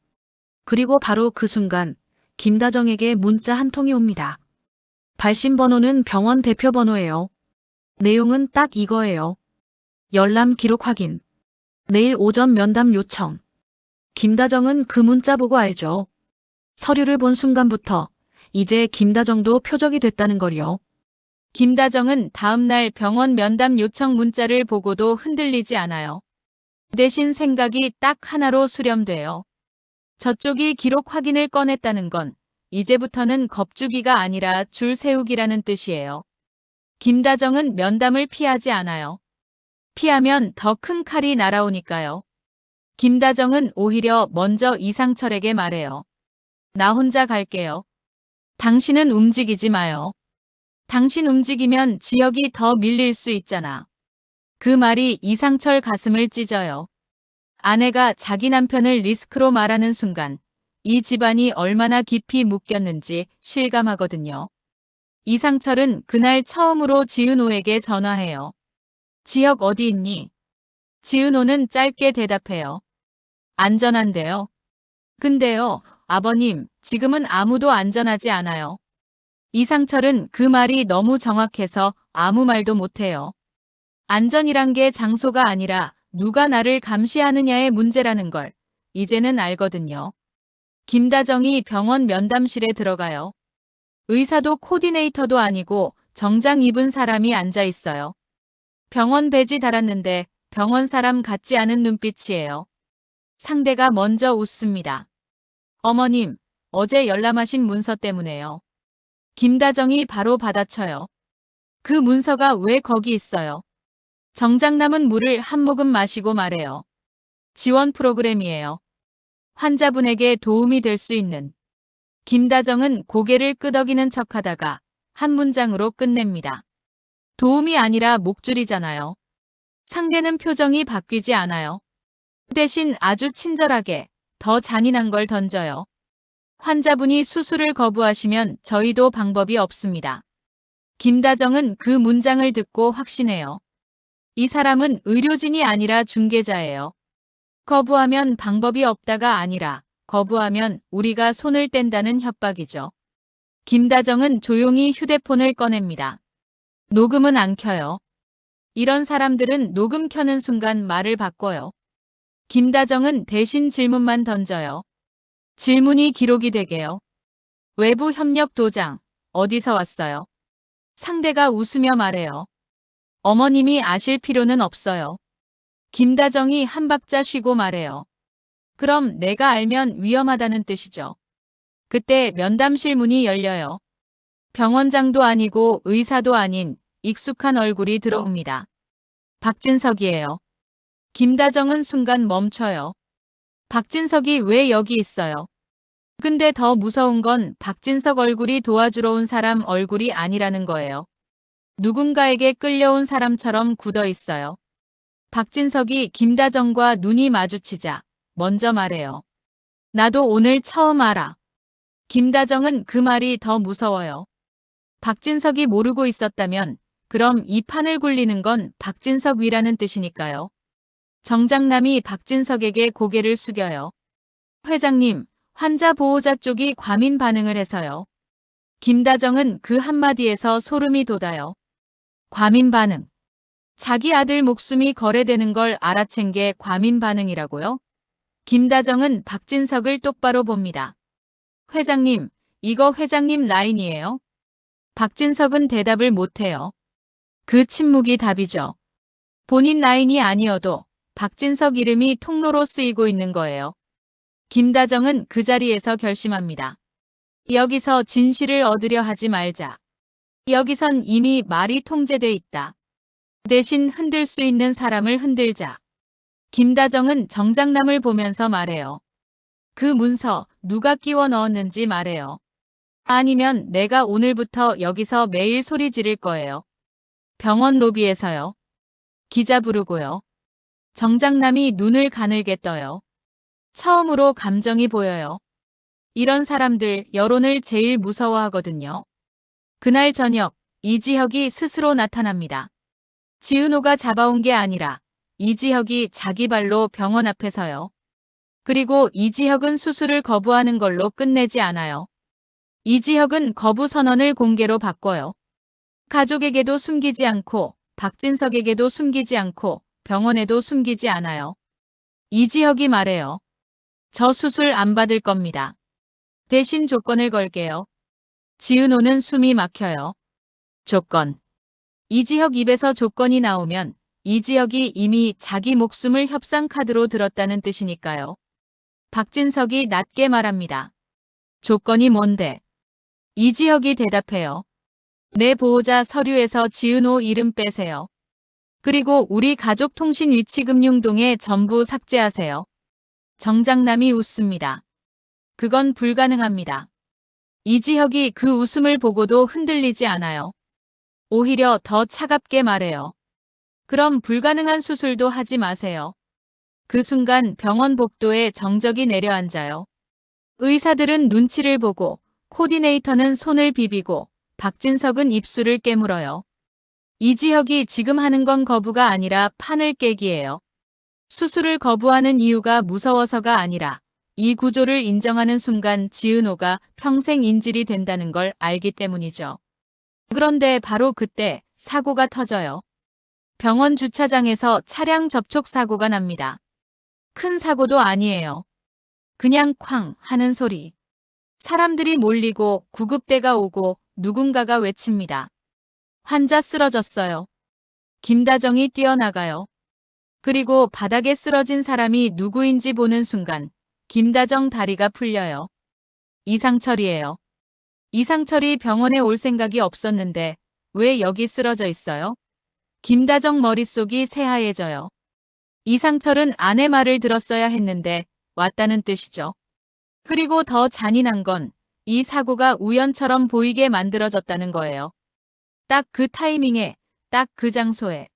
그리고 바로 그 순간 김다정에게 문자 한 통이 옵니다. 발신 번호는 병원 대표 번호예요. 내용은 딱 이거예요. 열람 기록 확인. 내일 오전 면담 요청. 김다정은 그 문자 보고 알죠. 서류를 본 순간부터 이제 김다정도 표적이 됐다는 걸요. 김다정은 다음날 병원 면담 요청 문자를 보고도 흔들리지 않아요. 대신 생각이 딱 하나로 수렴돼요. 저쪽이 기록 확인을 꺼냈다는 건 이제부터는 겁주기가 아니라 줄 세우기라는 뜻이에요. 김다정은 면담을 피하지 않아요. 피하면 더 큰 칼이 날아오니까요. 김다정은 오히려 먼저 이상철에게 말해요. 나 혼자 갈게요. 당신은 움직이지 마요. 당신 움직이면 지역이 더 밀릴 수 있잖아. 그 말이 이상철 가슴을 찢어요. 아내가 자기 남편을 리스크로 말하는 순간 이 집안이 얼마나 깊이 묶였는지 실감하거든요. 이상철은 그날 처음으로 지은호에게 전화해요. 지역 어디 있니? 지은호는 짧게 대답해요. 안전한데요. 근데요, 아버님, 지금은 아무도 안전하지 않아요. 이상철은 그 말이 너무 정확해서 아무 말도 못해요. 안전이란 게 장소가 아니라 누가 나를 감시하느냐의 문제라는 걸 이제는 알거든요. 김다정이 병원 면담실에 들어가요. 의사도 코디네이터도 아니고 정장 입은 사람이 앉아 있어요. 병원 배지 달았는데 병원 사람 같지 않은 눈빛이에요. 상대가 먼저 웃습니다. 어머님, 어제 열람하신 문서 때문에요. 김다정이 바로 받아쳐요. 그 문서가 왜 거기 있어요? 정장 남은 물을 한 모금 마시고 말해요. 지원 프로그램이에요. 환자분에게 도움이 될 수 있는. 김다정은 고개를 끄덕이는 척하다가 한 문장으로 끝냅니다. 도움이 아니라 목줄이잖아요. 상대는 표정이 바뀌지 않아요. 대신 아주 친절하게 더 잔인한 걸 던져요. 환자분이 수술을 거부하시면 저희도 방법이 없습니다. 김다정은 그 문장을 듣고 확신해요. 이 사람은 의료진이 아니라 중개자예요. 거부하면 방법이 없다가 아니라 거부하면 우리가 손을 뗀다는 협박이죠. 김다정은 조용히 휴대폰을 꺼냅니다. 녹음은 안 켜요. 이런 사람들은 녹음 켜는 순간 말을 바꿔요. 김다정은 대신 질문만 던져요. 질문이 기록이 되게요. 외부 협력 도장, 어디서 왔어요? 상대가 웃으며 말해요. 어머님이 아실 필요는 없어요. 김다정이 한 박자 쉬고 말해요. 그럼 내가 알면 위험하다는 뜻이죠. 그때 면담실 문이 열려요. 병원장도 아니고 의사도 아닌 익숙한 얼굴이 들어옵니다. 박진석이에요. 김다정은 순간 멈춰요. 박진석이 왜 여기 있어요? 근데 더 무서운 건 박진석 얼굴이 도와주러 온 사람 얼굴이 아니라는 거예요. 누군가에게 끌려온 사람처럼 굳어 있어요. 박진석이 김다정과 눈이 마주치자 먼저 말해요. 나도 오늘 처음 알아. 김다정은 그 말이 더 무서워요. 박진석이 모르고 있었다면 그럼 이 판을 굴리는 건 박진석 위라는 뜻이니까요. 정장남이 박진석에게 고개를 숙여요. 회장님, 환자 보호자 쪽이 과민 반응을 해서요. 김다정은 그 한마디에서 소름이 돋아요. 과민 반응. 자기 아들 목숨이 거래되는 걸 알아챈 게 과민 반응이라고요? 김다정은 박진석을 똑바로 봅니다. 회장님, 이거 회장님 라인이에요? 박진석은 대답을 못해요. 그 침묵이 답이죠. 본인 라인이 아니어도 박진석 이름이 통로로 쓰이고 있는 거예요. 김다정은 그 자리에서 결심합니다. 여기서 진실을 얻으려 하지 말자. 여기선 이미 말이 통제돼 있다. 대신 흔들 수 있는 사람을 흔들자. 김다정은 정장남을 보면서 말해요. 그 문서 누가 끼워 넣었는지 말해요. 아니면 내가 오늘부터 여기서 매일 소리 지를 거예요. 병원 로비에서요. 기자 부르고요. 정장남이 눈을 가늘게 떠요. 처음으로 감정이 보여요. 이런 사람들 여론을 제일 무서워하거든요. 그날 저녁 이지혁이 스스로 나타납니다. 지은호가 잡아온 게 아니라 이지혁이 자기 발로 병원 앞에 서요. 그리고 이지혁은 수술을 거부하는 걸로 끝내지 않아요. 이지혁은 거부 선언을 공개로 바꿔요. 가족에게도 숨기지 않고 박진석에게도 숨기지 않고 병원에도 숨기지 않아요. 이지혁이 말해요. 저 수술 안 받을 겁니다. 대신 조건을 걸게요. 지은호는 숨이 막혀요. 조건. 이지혁 입에서 조건이 나오면 이지혁이 이미 자기 목숨을 협상 카드로 들었다는 뜻이니까요. 박진석이 낮게 말합니다. 조건이 뭔데? 이지혁이 대답해요. 내 보호자 서류에서 지은호 이름 빼세요. 그리고 우리 가족통신 위치금융동에 전부 삭제하세요. 정장남이 웃습니다. 그건 불가능합니다. 이지혁이 그 웃음을 보고도 흔들리지 않아요. 오히려 더 차갑게 말해요. 그럼 불가능한 수술도 하지 마세요. 그 순간 병원 복도에 정적이 내려앉아요. 의사들은 눈치를 보고 코디네이터는 손을 비비고 박진석은 입술을 깨물어요. 이지혁이 지금 하는 건 거부가 아니라 판을 깨기예요. 수술을 거부하는 이유가 무서워서가 아니라 이 구조를 인정하는 순간 지은호가 평생 인질이 된다는 걸 알기 때문이죠. 그런데 바로 그때 사고가 터져요. 병원 주차장에서 차량 접촉 사고가 납니다. 큰 사고도 아니에요. 그냥 쾅 하는 소리. 사람들이 몰리고 구급대가 오고 누군가가 외칩니다. 환자 쓰러졌어요. 김다정이 뛰어나가요. 그리고 바닥에 쓰러진 사람이 누구인지 보는 순간 김다정 다리가 풀려요. 이상철이에요. 이상철이 병원에 올 생각이 없었는데 왜 여기 쓰러져 있어요? 김다정 머릿속이 새하얘져요. 이상철은 아내 말을 들었어야 했는데 왔다는 뜻이죠. 그리고 더 잔인한 건 이 사고가 우연처럼 보이게 만들어졌다는 거예요. 딱 그 타이밍에, 딱 그 장소에.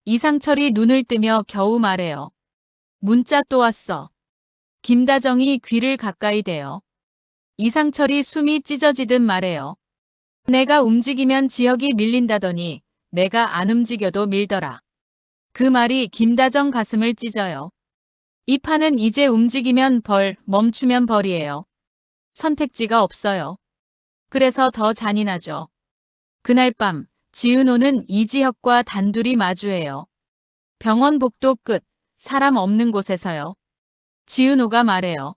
이상철이 눈을 뜨며 겨우 말해요. 문자 또 왔어. 김다정이 귀를 가까이 대요. 이상철이 숨이 찢어지듯 말해요. 내가 움직이면 지혁이 밀린다더니 내가 안 움직여도 밀더라. 그 말이 김다정 가슴을 찢어요. 이 판은 이제 움직이면 벌, 멈추면 벌이에요. 선택지가 없어요. 그래서 더 잔인하죠. 그날 밤 지은호는 이지혁과 단둘이 마주해요. 병원 복도 끝, 사람 없는 곳에서요. 지은호가 말해요.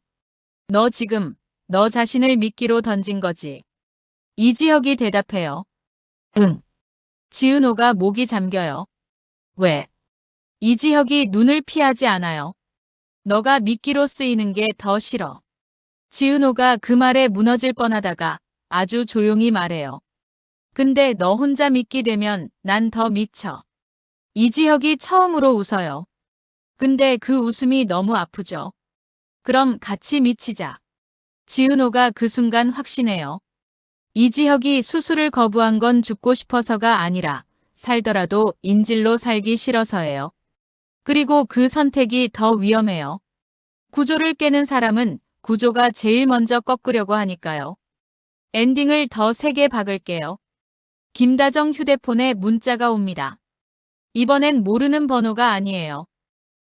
너 지금 너 자신을 미끼로 던진 거지. 이지혁이 대답해요. 응. 지은호가 목이 잠겨요. 왜? 이지혁이 눈을 피하지 않아요. 너가 미끼로 쓰이는 게 더 싫어. 지은호가 그 말에 무너질 뻔하다가 아주 조용히 말해요. 근데 너 혼자 미끼 되면 난 더 미쳐. 이지혁이 처음으로 웃어요. 근데 그 웃음이 너무 아프죠. 그럼 같이 미치자. 지은호가 그 순간 확신해요. 이지혁이 수술을 거부한 건 죽고 싶어서가 아니라 살더라도 인질로 살기 싫어서예요. 그리고 그 선택이 더 위험해요. 구조를 깨는 사람은 구조가 제일 먼저 꺾으려고 하니까요. 엔딩을 더 세게 박을게요. 김다정 휴대폰에 문자가 옵니다. 이번엔 모르는 번호가 아니에요.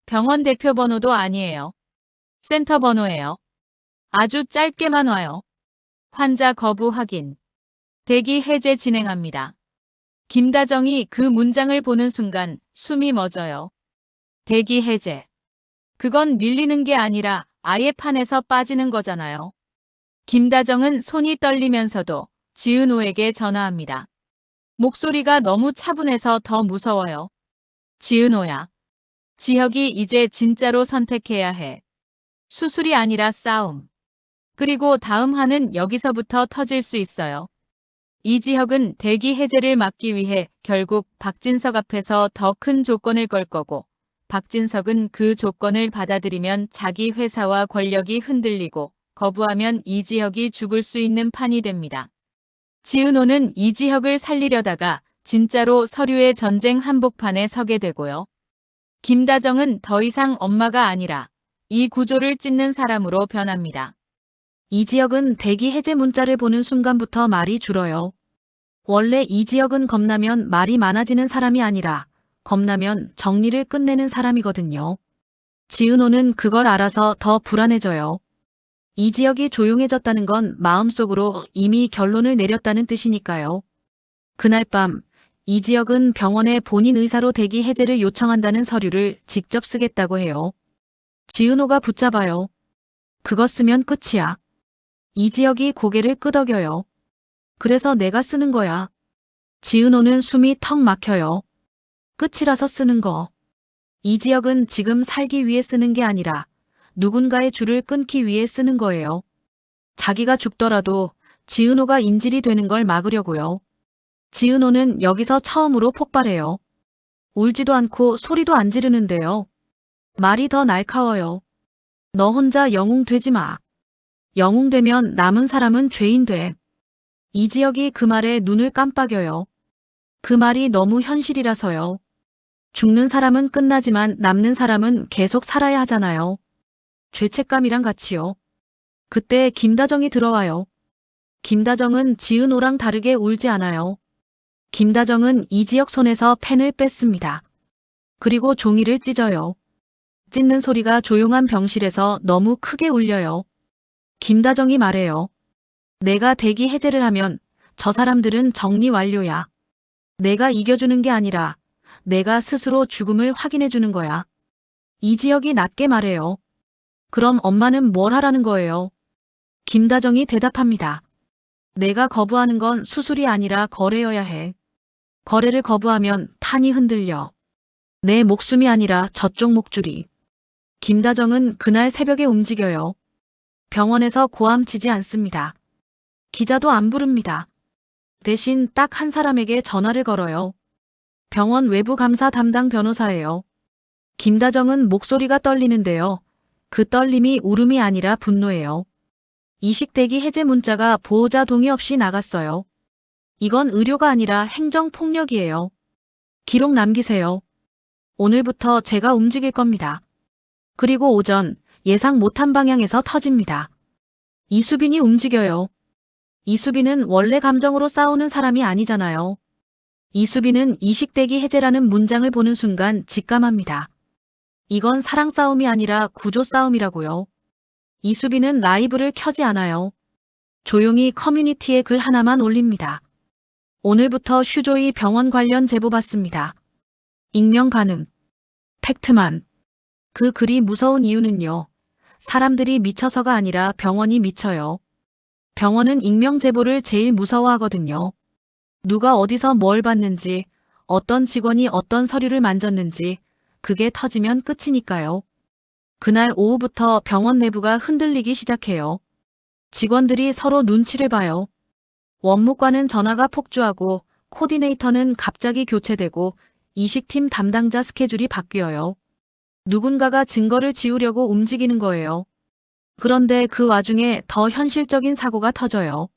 병원 대표 번호도 아니에요. 센터 번호예요. 아주 짧게만 와요. 환자 거부 확인. 대기 해제 진행합니다. 김다정이 그 문장을 보는 순간 숨이 멎어요. 대기 해제. 그건 밀리는 게 아니라 아예 판에서 빠지는 거잖아요. 김다정은 손이 떨리면서도 지은호에게 전화합니다. 목소리가 너무 차분해서 더 무서워요. 지은호야. 지혁이 이제 진짜로 선택해야 해. 수술이 아니라 싸움. 그리고 다음 화는 여기서부터 터질 수 있어요. 이지혁은 대기 해제를 막기 위해 결국 박진석 앞에서 더 큰 조건을 걸 거고, 박진석은 그 조건을 받아들이면 자기 회사와 권력이 흔들리고 거부하면 이지혁이 죽을 수 있는 판이 됩니다. 지은호는 이지혁을 살리려다가 진짜로 서류의 전쟁 한복판에 서게 되고요. 김다정은 더 이상 엄마가 아니라 이 구조를 찢는 사람으로 변합니다. 이지혁은 대기 해제 문자를 보는 순간부터 말이 줄어요. 원래 이지혁은 겁나면 말이 많아지는 사람이 아니라 겁나면 정리를 끝내는 사람이거든요. 지은호는 그걸 알아서 더 불안해져요. 이지혁이 조용해졌다는 건 마음속으로 이미 결론을 내렸다는 뜻이니까요. 그날 밤 이지혁은 병원에 본인 의사로 대기 해제를 요청한다는 서류를 직접 쓰겠다고 해요. 지은호가 붙잡아요. 그거 쓰면 끝이야. 이지혁이 고개를 끄덕여요. 그래서 내가 쓰는 거야. 지은호는 숨이 턱 막혀요. 끝이라서 쓰는 거. 이지혁은 지금 살기 위해 쓰는 게 아니라 누군가의 줄을 끊기 위해 쓰는 거예요. 자기가 죽더라도 지은호가 인질이 되는 걸 막으려고요. 지은호는 여기서 처음으로 폭발해요. 울지도 않고 소리도 안 지르는데요. 말이 더 날카워요. 너 혼자 영웅 되지 마. 영웅 되면 남은 사람은 죄인 돼. 이지혁이 그 말에 눈을 깜빡여요. 그 말이 너무 현실이라서요. 죽는 사람은 끝나지만 남는 사람은 계속 살아야 하잖아요. 죄책감이랑 같이요. 그때 김다정이 들어와요. 김다정은 지은호랑 다르게 울지 않아요. 김다정은 이지혁 손에서 펜을 뺐습니다. 그리고 종이를 찢어요. 찢는 소리가 조용한 병실에서 너무 크게 울려요. 김다정이 말해요. 내가 대기 해제를 하면 저 사람들은 정리 완료야. 내가 이겨주는 게 아니라 내가 스스로 죽음을 확인해주는 거야. 이지혁이 낮게 말해요. 그럼 엄마는 뭘 하라는 거예요? 김다정이 대답합니다. 내가 거부하는 건 수술이 아니라 거래여야 해. 거래를 거부하면 판이 흔들려. 내 목숨이 아니라 저쪽 목줄이. 김다정은 그날 새벽에 움직여요. 병원에서 고함치지 않습니다. 기자도 안 부릅니다. 대신 딱 한 사람에게 전화를 걸어요. 병원 외부 감사 담당 변호사예요. 김다정은 목소리가 떨리는데요. 그 떨림이 울음이 아니라 분노예요. 이식대기 해제 문자가 보호자 동의 없이 나갔어요. 이건 의료가 아니라 행정폭력이에요. 기록 남기세요. 오늘부터 제가 움직일 겁니다. 그리고 오전 예상 못한 방향에서 터집니다. 이수빈이 움직여요. 이수빈은 원래 감정으로 싸우는 사람이 아니잖아요. 이수빈은 이식대기 해제라는 문장을 보는 순간 직감합니다. 이건 사랑 싸움이 아니라 구조 싸움이라고요. 이수빈은 라이브를 켜지 않아요. 조용히 커뮤니티에 글 하나만 올립니다. 오늘부터 휴조이 병원 관련 제보 받습니다. 익명 가능. 팩트만. 그 글이 무서운 이유는요. 사람들이 미쳐서가 아니라 병원이 미쳐요. 병원은 익명 제보를 제일 무서워하거든요. 누가 어디서 뭘 봤는지, 어떤 직원이 어떤 서류를 만졌는지, 그게 터지면 끝이니까요. 그날 오후부터 병원 내부가 흔들리기 시작해요. 직원들이 서로 눈치를 봐요. 원무과는 전화가 폭주하고 코디네이터는 갑자기 교체되고 이식팀 담당자 스케줄이 바뀌어요. 누군가가 증거를 지우려고 움직이는 거예요. 그런데 그 와중에 더 현실적인 사고가 터져요.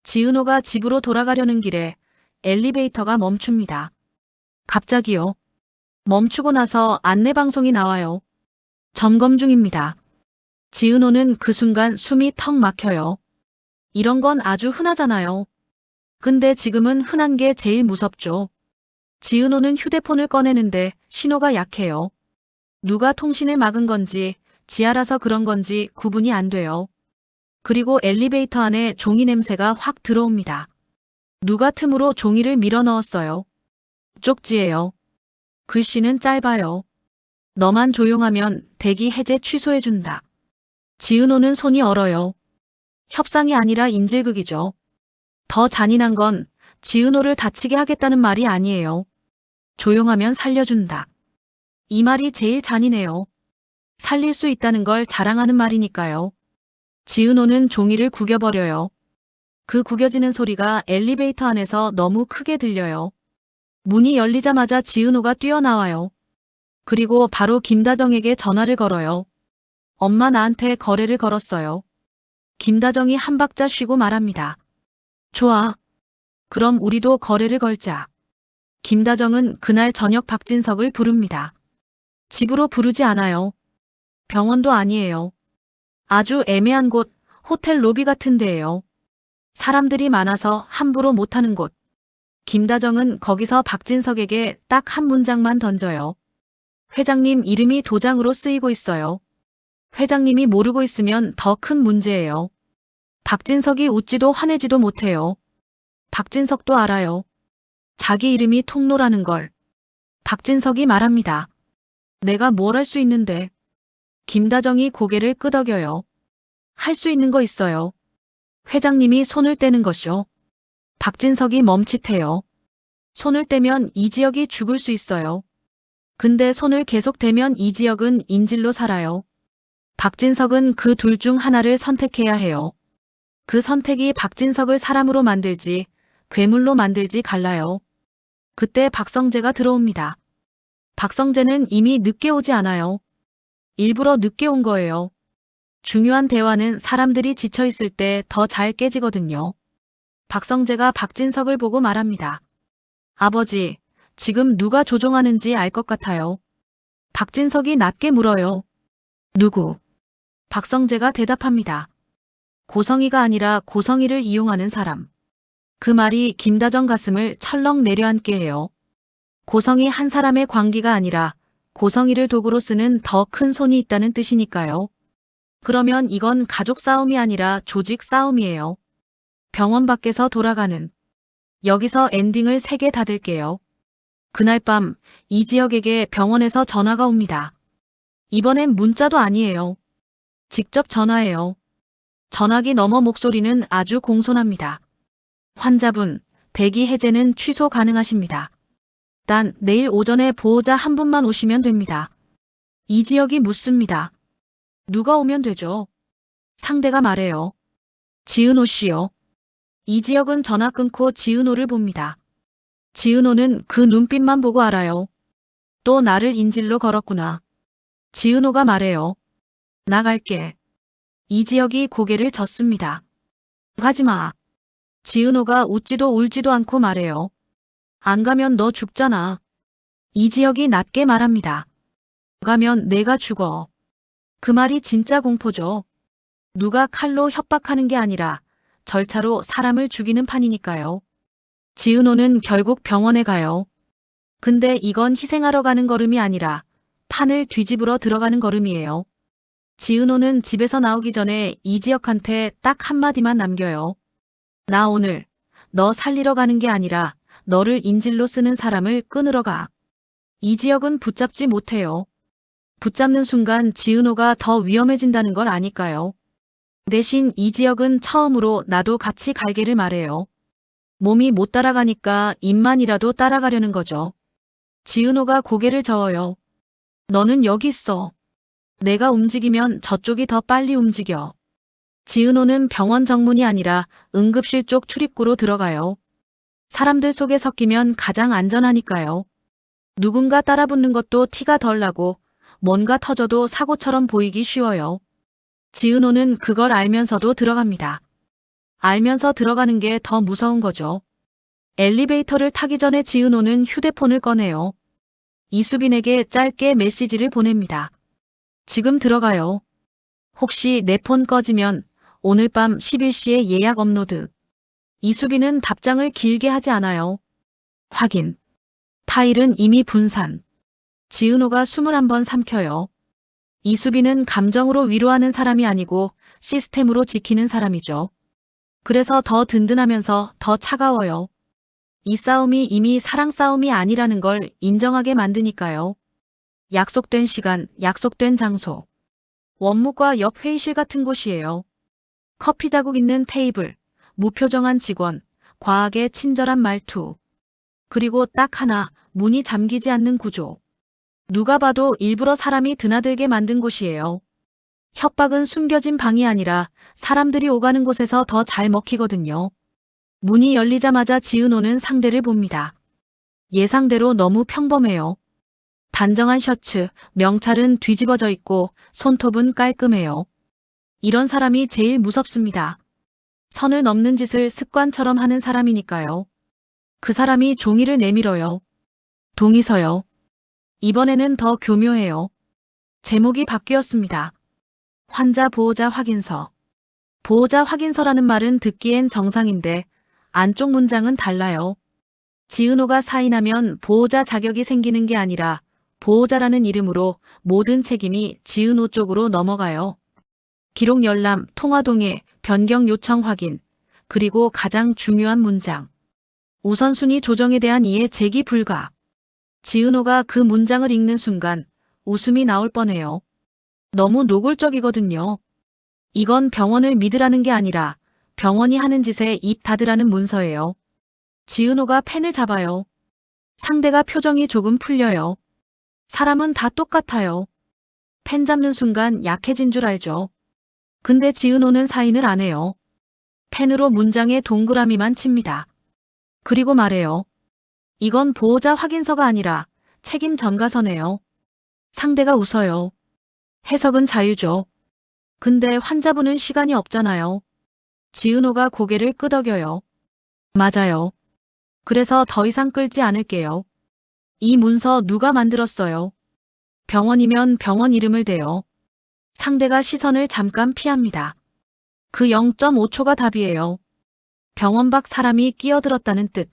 지은호가 집으로 돌아가려는 길에 엘리베이터가 멈춥니다. 갑자기요. 멈추고 나서 안내방송이 나와요. 점검 중입니다. 지은호는 그 순간 숨이 턱 막혀요. 이런 건 아주 흔하잖아요. 근데 지금은 흔한 게 제일 무섭죠. 지은호는 휴대폰을 꺼내는데 신호가 약해요. 누가 통신을 막은 건지 지하라서 그런 건지 구분이 안 돼요. 그리고 엘리베이터 안에 종이 냄새가 확 들어옵니다. 누가 틈으로 종이를 밀어 넣었어요. 쪽지예요. 글씨는 짧아요. 너만 조용하면 대기 해제 취소해준다. 지은호는 손이 얼어요. 협상이 아니라 인질극이죠. 더 잔인한 건 지은호를 다치게 하겠다는 말이 아니에요. 조용하면 살려준다. 이 말이 제일 잔인해요. 살릴 수 있다는 걸 자랑하는 말이니까요. 지은호는 종이를 구겨버려요. 그 구겨지는 소리가 엘리베이터 안에서 너무 크게 들려요. 문이 열리자마자 지은호가 뛰어나와요. 그리고 바로 김다정에게 전화를 걸어요. 엄마 나한테 거래를 걸었어요. 김다정이 한 박자 쉬고 말합니다. 좋아. 그럼 우리도 거래를 걸자. 김다정은 그날 저녁 박진석을 부릅니다. 집으로 부르지 않아요. 병원도 아니에요. 아주 애매한 곳, 호텔 로비 같은 데예요. 사람들이 많아서 함부로 못하는 곳. 김다정은 거기서 박진석에게 딱 한 문장만 던져요. 회장님 이름이 도장으로 쓰이고 있어요. 회장님이 모르고 있으면 더 큰 문제예요. 박진석이 웃지도 화내지도 못해요. 박진석도 알아요. 자기 이름이 통로라는 걸. 박진석이 말합니다. 내가 뭘 할 수 있는데. 김다정이 고개를 끄덕여요. 할 수 있는 거 있어요. 회장님이 손을 떼는 것이요. 박진석이 멈칫해요. 손을 떼면 이 지역이 죽을 수 있어요. 근데 손을 계속 대면 이 지역은 인질로 살아요. 박진석은 그 둘 중 하나를 선택해야 해요. 그 선택이 박진석을 사람으로 만들지 괴물로 만들지 갈라요. 그때 박성재가 들어옵니다. 박성재는 이미 늦게 오지 않아요. 일부러 늦게 온 거예요. 중요한 대화는 사람들이 지쳐있을 때 더 잘 깨지거든요. 박성재가 박진석을 보고 말합니다. 아버지, 지금 누가 조종하는지 알 것 같아요. 박진석이 낮게 물어요. 누구? 박성재가 대답합니다. 고성이가 아니라 고성이를 이용하는 사람. 그 말이 김다정 가슴을 철렁 내려앉게 해요. 고성이 한 사람의 광기가 아니라 고성이를 도구로 쓰는 더 큰 손이 있다는 뜻이니까요. 그러면 이건 가족 싸움이 아니라 조직 싸움이에요. 병원 밖에서 돌아가는. 여기서 엔딩을 3개 닫을게요. 그날 밤 이지혁에게 병원에서 전화가 옵니다. 이번엔 문자도 아니에요. 직접 전화예요. 전화기 너머 목소리는 아주 공손합니다. 환자분, 대기 해제는 취소 가능하십니다. 단 내일 오전에 보호자 한 분만 오시면 됩니다. 이지혁이 묻습니다. 누가 오면 되죠? 상대가 말해요. 지은호 씨요. 이지혁은 전화 끊고 지은호를 봅니다. 지은호는 그 눈빛만 보고 알아요. 또 나를 인질로 걸었구나. 지은호가 말해요. 나갈게. 이지혁이 고개를 젓습니다. 가지마. 지은호가 웃지도 울지도 않고 말해요. 안 가면 너 죽잖아. 이지혁이 낮게 말합니다. 가면 내가 죽어. 그 말이 진짜 공포죠. 누가 칼로 협박하는 게 아니라 절차로 사람을 죽이는 판이니까요. 지은호는 결국 병원에 가요. 근데 이건 희생하러 가는 걸음이 아니라 판을 뒤집으러 들어가는 걸음이에요. 지은호는 집에서 나오기 전에 이지혁한테 딱 한마디만 남겨요. 나 오늘 너 살리러 가는 게 아니라 너를 인질로 쓰는 사람을 끊으러 가. 이지혁은 붙잡지 못해요. 붙잡는 순간 지은호가 더 위험해진다는 걸 아니까요. 대신 이지혁은 처음으로 나도 같이 갈게를 말해요. 몸이 못 따라가니까 입만이라도 따라가려는 거죠. 지은호가 고개를 저어요. 너는 여기 있어. 내가 움직이면 저쪽이 더 빨리 움직여. 지은호는 병원 정문이 아니라 응급실 쪽 출입구로 들어가요. 사람들 속에 섞이면 가장 안전하니까요. 누군가 따라붙는 것도 티가 덜 나고 뭔가 터져도 사고처럼 보이기 쉬워요. 지은호는 그걸 알면서도 들어갑니다. 알면서 들어가는 게 더 무서운 거죠. 엘리베이터를 타기 전에 지은호는 휴대폰을 꺼내요. 이수빈에게 짧게 메시지를 보냅니다. 지금 들어가요. 혹시 내 폰 꺼지면 오늘 밤 11시에 예약 업로드. 이수빈은 답장을 길게 하지 않아요. 확인. 파일은 이미 분산. 지은호가 숨을 한번 삼켜요. 이수빈은 감정으로 위로하는 사람이 아니고 시스템으로 지키는 사람이죠. 그래서 더 든든하면서 더 차가워요. 이 싸움이 이미 사랑 싸움이 아니라는 걸 인정하게 만드니까요. 약속된 시간, 약속된 장소. 원무과 옆 회의실 같은 곳이에요. 커피 자국 있는 테이블, 무표정한 직원, 과하게 친절한 말투. 그리고 딱 하나, 문이 잠기지 않는 구조. 누가 봐도 일부러 사람이 드나들게 만든 곳이에요. 협박은 숨겨진 방이 아니라 사람들이 오가는 곳에서 더 잘 먹히거든요. 문이 열리자마자 지은호는 상대를 봅니다. 예상대로 너무 평범해요. 단정한 셔츠, 명찰은 뒤집어져 있고 손톱은 깔끔해요. 이런 사람이 제일 무섭습니다. 선을 넘는 짓을 습관처럼 하는 사람이니까요. 그 사람이 종이를 내밀어요. 동의서요. 이번에는 더 교묘해요. 제목이 바뀌었습니다. 환자 보호자 확인서. 보호자 확인서라는 말은 듣기엔 정상인데 안쪽 문장은 달라요. 지은호가 사인하면 보호자 자격이 생기는 게 아니라 보호자라는 이름으로 모든 책임이 지은호 쪽으로 넘어가요. 기록 열람, 통화 동의, 변경 요청 확인, 그리고 가장 중요한 문장. 우선순위 조정에 대한 이해 제기 불가. 지은호가 그 문장을 읽는 순간 웃음이 나올 뻔해요. 너무 노골적이거든요. 이건 병원을 믿으라는 게 아니라 병원이 하는 짓에 입 닫으라는 문서예요. 지은호가 펜을 잡아요. 상대가 표정이 조금 풀려요. 사람은 다 똑같아요. 펜 잡는 순간 약해진 줄 알죠. 근데 지은호는 사인을 안 해요. 펜으로 문장에 동그라미만 칩니다. 그리고 말해요. 이건 보호자 확인서가 아니라 책임 전가서네요. 상대가 웃어요. 해석은 자유죠. 근데 환자분은 시간이 없잖아요. 지은호가 고개를 끄덕여요. 맞아요. 그래서 더 이상 끌지 않을게요. 이 문서 누가 만들었어요? 병원이면 병원 이름을 대요. 상대가 시선을 잠깐 피합니다. 그 0.5초가 답이에요. 병원 밖 사람이 끼어들었다는 뜻.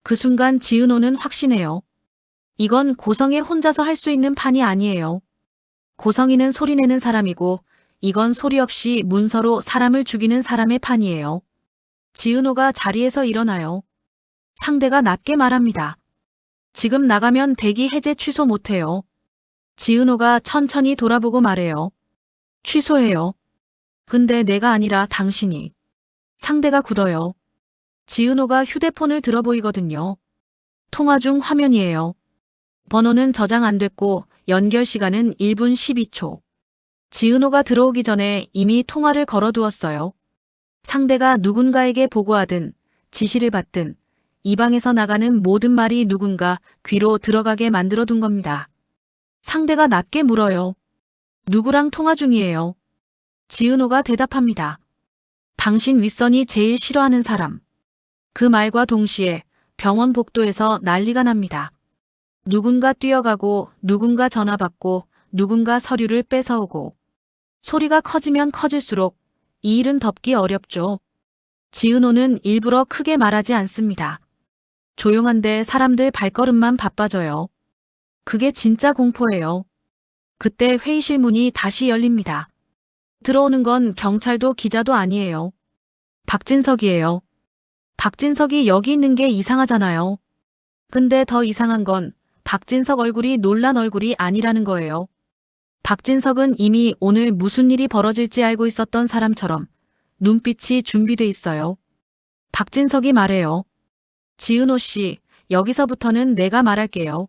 그 순간 지은호는 확신해요. 이건 고성애 혼자서 할 수 있는 판이 아니에요. 고성이는 소리내는 사람이고 이건 소리 없이 문서로 사람을 죽이는 사람의 판이에요. 지은호가 자리에서 일어나요. 상대가 낮게 말합니다. 지금 나가면 대기 해제 취소 못해요. 지은호가 천천히 돌아보고 말해요. 취소해요. 근데 내가 아니라 당신이. 상대가 굳어요. 지은호가 휴대폰을 들어 보이거든요. 통화 중 화면이에요. 번호는 저장 안 됐고 연결 시간은 1분 12초. 지은호가 들어오기 전에 이미 통화를 걸어두었어요. 상대가 누군가에게 보고하든 지시를 받든 이 방에서 나가는 모든 말이 누군가 귀로 들어가게 만들어 둔 겁니다. 상대가 낮게 물어요. 누구랑 통화 중이에요? 지은호가 대답합니다. 당신 윗선이 제일 싫어하는 사람. 그 말과 동시에 병원 복도에서 난리가 납니다. 누군가 뛰어가고 누군가 전화 받고 누군가 서류를 뺏어오고 소리가 커지면 커질수록 이 일은 덮기 어렵죠. 지은호는 일부러 크게 말하지 않습니다. 조용한데 사람들 발걸음만 바빠져요. 그게 진짜 공포예요. 그때 회의실 문이 다시 열립니다. 들어오는 건 경찰도 기자도 아니에요. 박진석이에요. 박진석이 여기 있는 게 이상하잖아요. 근데 더 이상한 건 박진석 얼굴이 놀란 얼굴이 아니라는 거예요. 박진석은 이미 오늘 무슨 일이 벌어질지 알고 있었던 사람처럼 눈빛이 준비돼 있어요. 박진석이 말해요. 지은호 씨, 여기서부터는 내가 말할게요.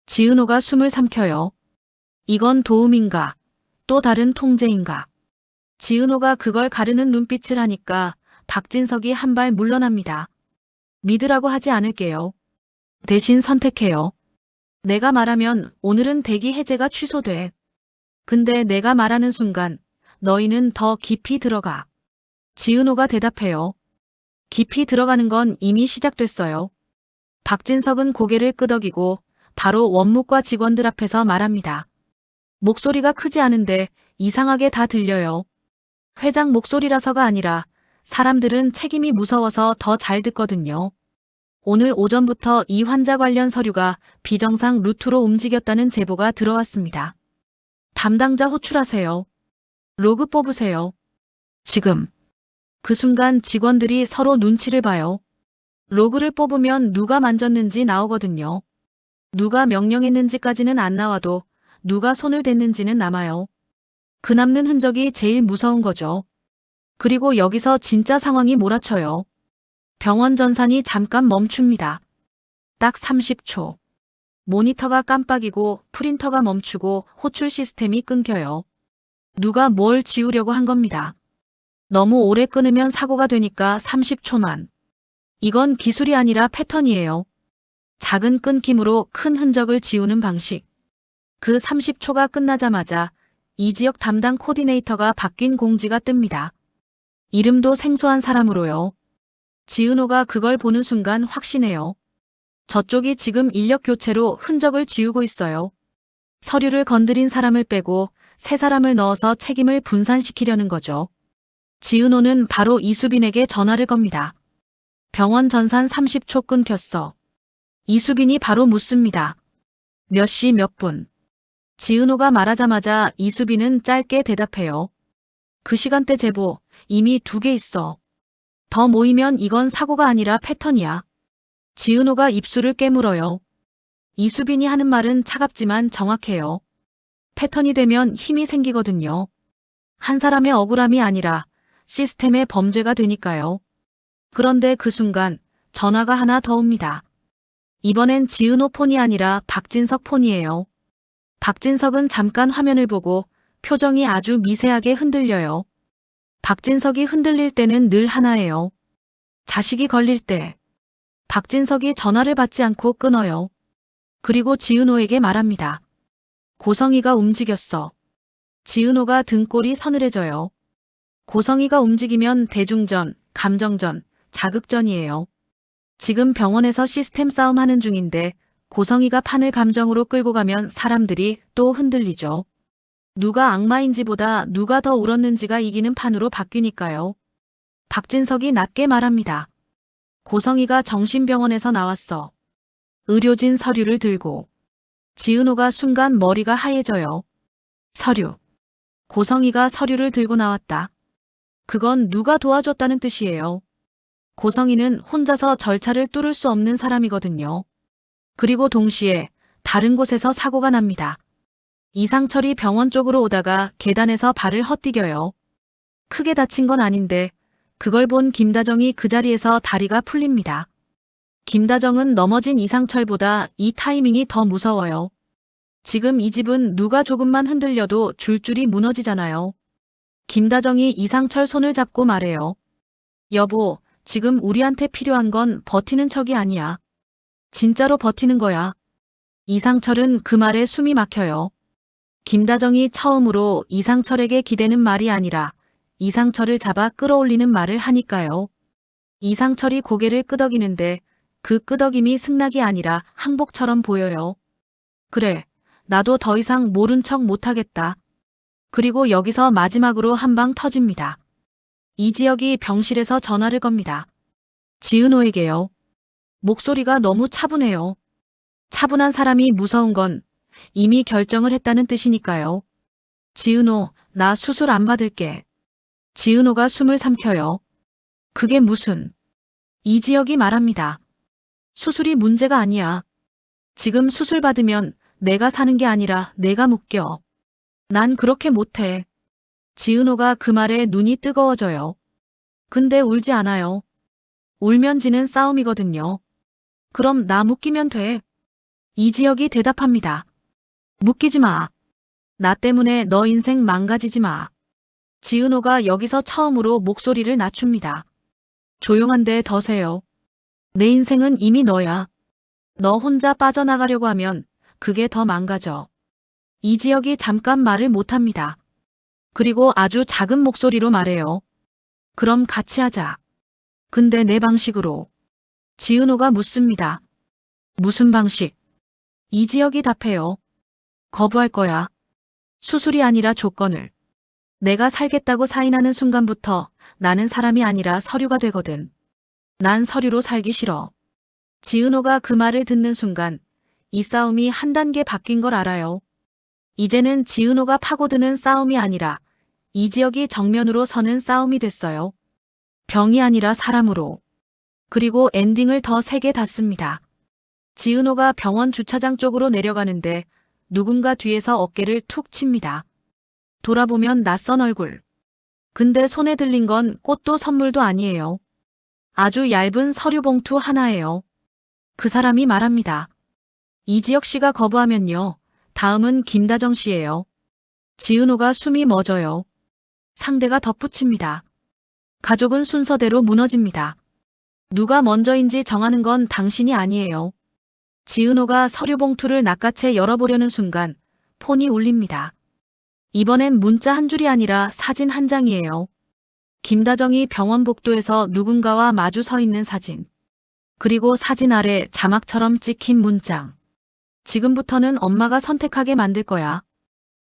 지은호가 숨을 삼켜요. 이건 도움인가? 또 다른 통제인가? 지은호가 그걸 가르는 눈빛을 하니까 박진석이 한 발 물러납니다. 믿으라고 하지 않을게요. 대신 선택해요. 내가 말하면 오늘은 대기 해제가 취소돼. 근데 내가 말하는 순간 너희는 더 깊이 들어가. 지은호가 대답해요. 깊이 들어가는 건 이미 시작됐어요. 박진석은 고개를 끄덕이고 바로 원무과 직원들 앞에서 말합니다. 목소리가 크지 않은데 이상하게 다 들려요. 회장 목소리라서가 아니라 사람들은 책임이 무서워서 더 잘 듣거든요. 오늘 오전부터 이 환자 관련 서류가 비정상 루트로 움직였다는 제보가 들어왔습니다. 담당자 호출하세요. 로그 뽑으세요. 지금. 그 순간 직원들이 서로 눈치를 봐요. 로그를 뽑으면 누가 만졌는지 나오거든요. 누가 명령했는지까지는 안 나와도 누가 손을 댔는지는 남아요. 그 남는 흔적이 제일 무서운 거죠. 그리고 여기서 진짜 상황이 몰아쳐요. 병원 전산이 잠깐 멈춥니다. 딱 30초. 모니터가 깜빡이고 프린터가 멈추고 호출 시스템이 끊겨요. 누가 뭘 지우려고 한 겁니다. 너무 오래 끊으면 사고가 되니까 30초만. 이건 기술이 아니라 패턴이에요. 작은 끊김으로 큰 흔적을 지우는 방식. 그 30초가 끝나자마자 이 지역 담당 코디네이터가 바뀐 공지가 뜹니다. 이름도 생소한 사람으로요. 지은호가 그걸 보는 순간 확신해요. 저쪽이 지금 인력 교체로 흔적을 지우고 있어요. 서류를 건드린 사람을 빼고 새 사람을 넣어서 책임을 분산시키려는 거죠. 지은호는 바로 이수빈에게 전화를 겁니다. 병원 전산 30초 끊겼어. 이수빈이 바로 묻습니다. 몇 시 몇 분. 지은호가 말하자마자 이수빈은 짧게 대답해요. 그 시간대 제보 이미 2개 있어. 더 모이면 이건 사고가 아니라 패턴이야. 지은호가 입술을 깨물어요. 이수빈이 하는 말은 차갑지만 정확해요. 패턴이 되면 힘이 생기거든요. 한 사람의 억울함이 아니라 시스템의 범죄가 되니까요. 그런데 그 순간 전화가 하나 더 옵니다. 이번엔 지은호 폰이 아니라 박진석 폰이에요. 박진석은 잠깐 화면을 보고 표정이 아주 미세하게 흔들려요. 박진석이 흔들릴 때는 늘 하나예요. 자식이 걸릴 때. 박진석이 전화를 받지 않고 끊어요. 그리고 지은호에게 말합니다. 고성이가 움직였어. 지은호가 등골이 서늘해져요. 고성이가 움직이면 대중전, 감정전, 자극전이에요. 지금 병원에서 시스템 싸움하는 중인데 고성이가 판을 감정으로 끌고 가면 사람들이 또 흔들리죠. 누가 악마인지보다 누가 더 울었는지가 이기는 판으로 바뀌니까요. 박진석이 낮게 말합니다. 고성이가 정신병원에서 나왔어. 의료진 서류를 들고. 지은호가 순간 머리가 하얘져요. 서류. 고성이가 서류를 들고 나왔다. 그건 누가 도와줬다는 뜻이에요. 고성이는 혼자서 절차를 뚫을 수 없는 사람이거든요. 그리고 동시에 다른 곳에서 사고가 납니다. 이상철이 병원 쪽으로 오다가 계단에서 발을 헛디뎌요. 크게 다친 건 아닌데 그걸 본 김다정이 그 자리에서 다리가 풀립니다. 김다정은 넘어진 이상철보다 이 타이밍이 더 무서워요. 지금 이 집은 누가 조금만 흔들려도 줄줄이 무너지잖아요. 김다정이 이상철 손을 잡고 말해요. 여보, 지금 우리한테 필요한 건 버티는 척이 아니야. 진짜로 버티는 거야. 이상철은 그 말에 숨이 막혀요. 김다정이 처음으로 이상철에게 기대는 말이 아니라 이상철을 잡아 끌어올리는 말을 하니까요. 이상철이 고개를 끄덕이는데 그 끄덕임이 승낙이 아니라 항복처럼 보여요. 그래, 나도 더 이상 모른 척 못하겠다. 그리고 여기서 마지막으로 한 방 터집니다. 이지혁이 병실에서 전화를 겁니다. 지은호에게요. 목소리가 너무 차분해요. 차분한 사람이 무서운 건 이미 결정을 했다는 뜻이니까요. 지은호, 나 수술 안 받을게. 지은호가 숨을 삼켜요. 그게 무슨? 이지혁이 말합니다. 수술이 문제가 아니야. 지금 수술 받으면 내가 사는 게 아니라 내가 묶여. 난 그렇게 못해. 지은호가 그 말에 눈이 뜨거워져요. 근데 울지 않아요. 울면 지는 싸움이거든요. 그럼 나 묶이면 돼. 이지혁이 대답합니다. 묶이지 마. 나 때문에 너 인생 망가지지 마. 지은호가 여기서 처음으로 목소리를 낮춥니다. 조용한데 더 세요. 내 인생은 이미 너야. 너 혼자 빠져나가려고 하면 그게 더 망가져. 이지혁이 잠깐 말을 못합니다. 그리고 아주 작은 목소리로 말해요. 그럼 같이 하자. 근데 내 방식으로. 지은호가 묻습니다. 무슨 방식? 이지혁이 답해요. 거부할 거야. 수술이 아니라 조건을. 내가 살겠다고 사인하는 순간부터 나는 사람이 아니라 서류가 되거든. 난 서류로 살기 싫어. 지은호가 그 말을 듣는 순간 이 싸움이 한 단계 바뀐 걸 알아요. 이제는 지은호가 파고드는 싸움이 아니라 이지혁이 정면으로 서는 싸움이 됐어요. 병이 아니라 사람으로. 그리고 엔딩을 더 세게 닫습니다. 지은호가 병원 주차장 쪽으로 내려가는데 누군가 뒤에서 어깨를 툭 칩니다. 돌아보면 낯선 얼굴. 근데 손에 들린 건 꽃도 선물도 아니에요. 아주 얇은 서류 봉투 하나예요. 그 사람이 말합니다. 이지혁 씨가 거부하면요. 다음은 김다정 씨예요. 지은호가 숨이 멎어요. 상대가 덧붙입니다. 가족은 순서대로 무너집니다. 누가 먼저인지 정하는 건 당신이 아니에요. 지은호가 서류 봉투를 낚아채 열어보려는 순간 폰이 울립니다. 이번엔 문자 한 줄이 아니라 사진 한 장이에요. 김다정이 병원 복도에서 누군가와 마주 서 있는 사진. 그리고 사진 아래 자막처럼 찍힌 문장. 지금부터는 엄마가 선택하게 만들 거야.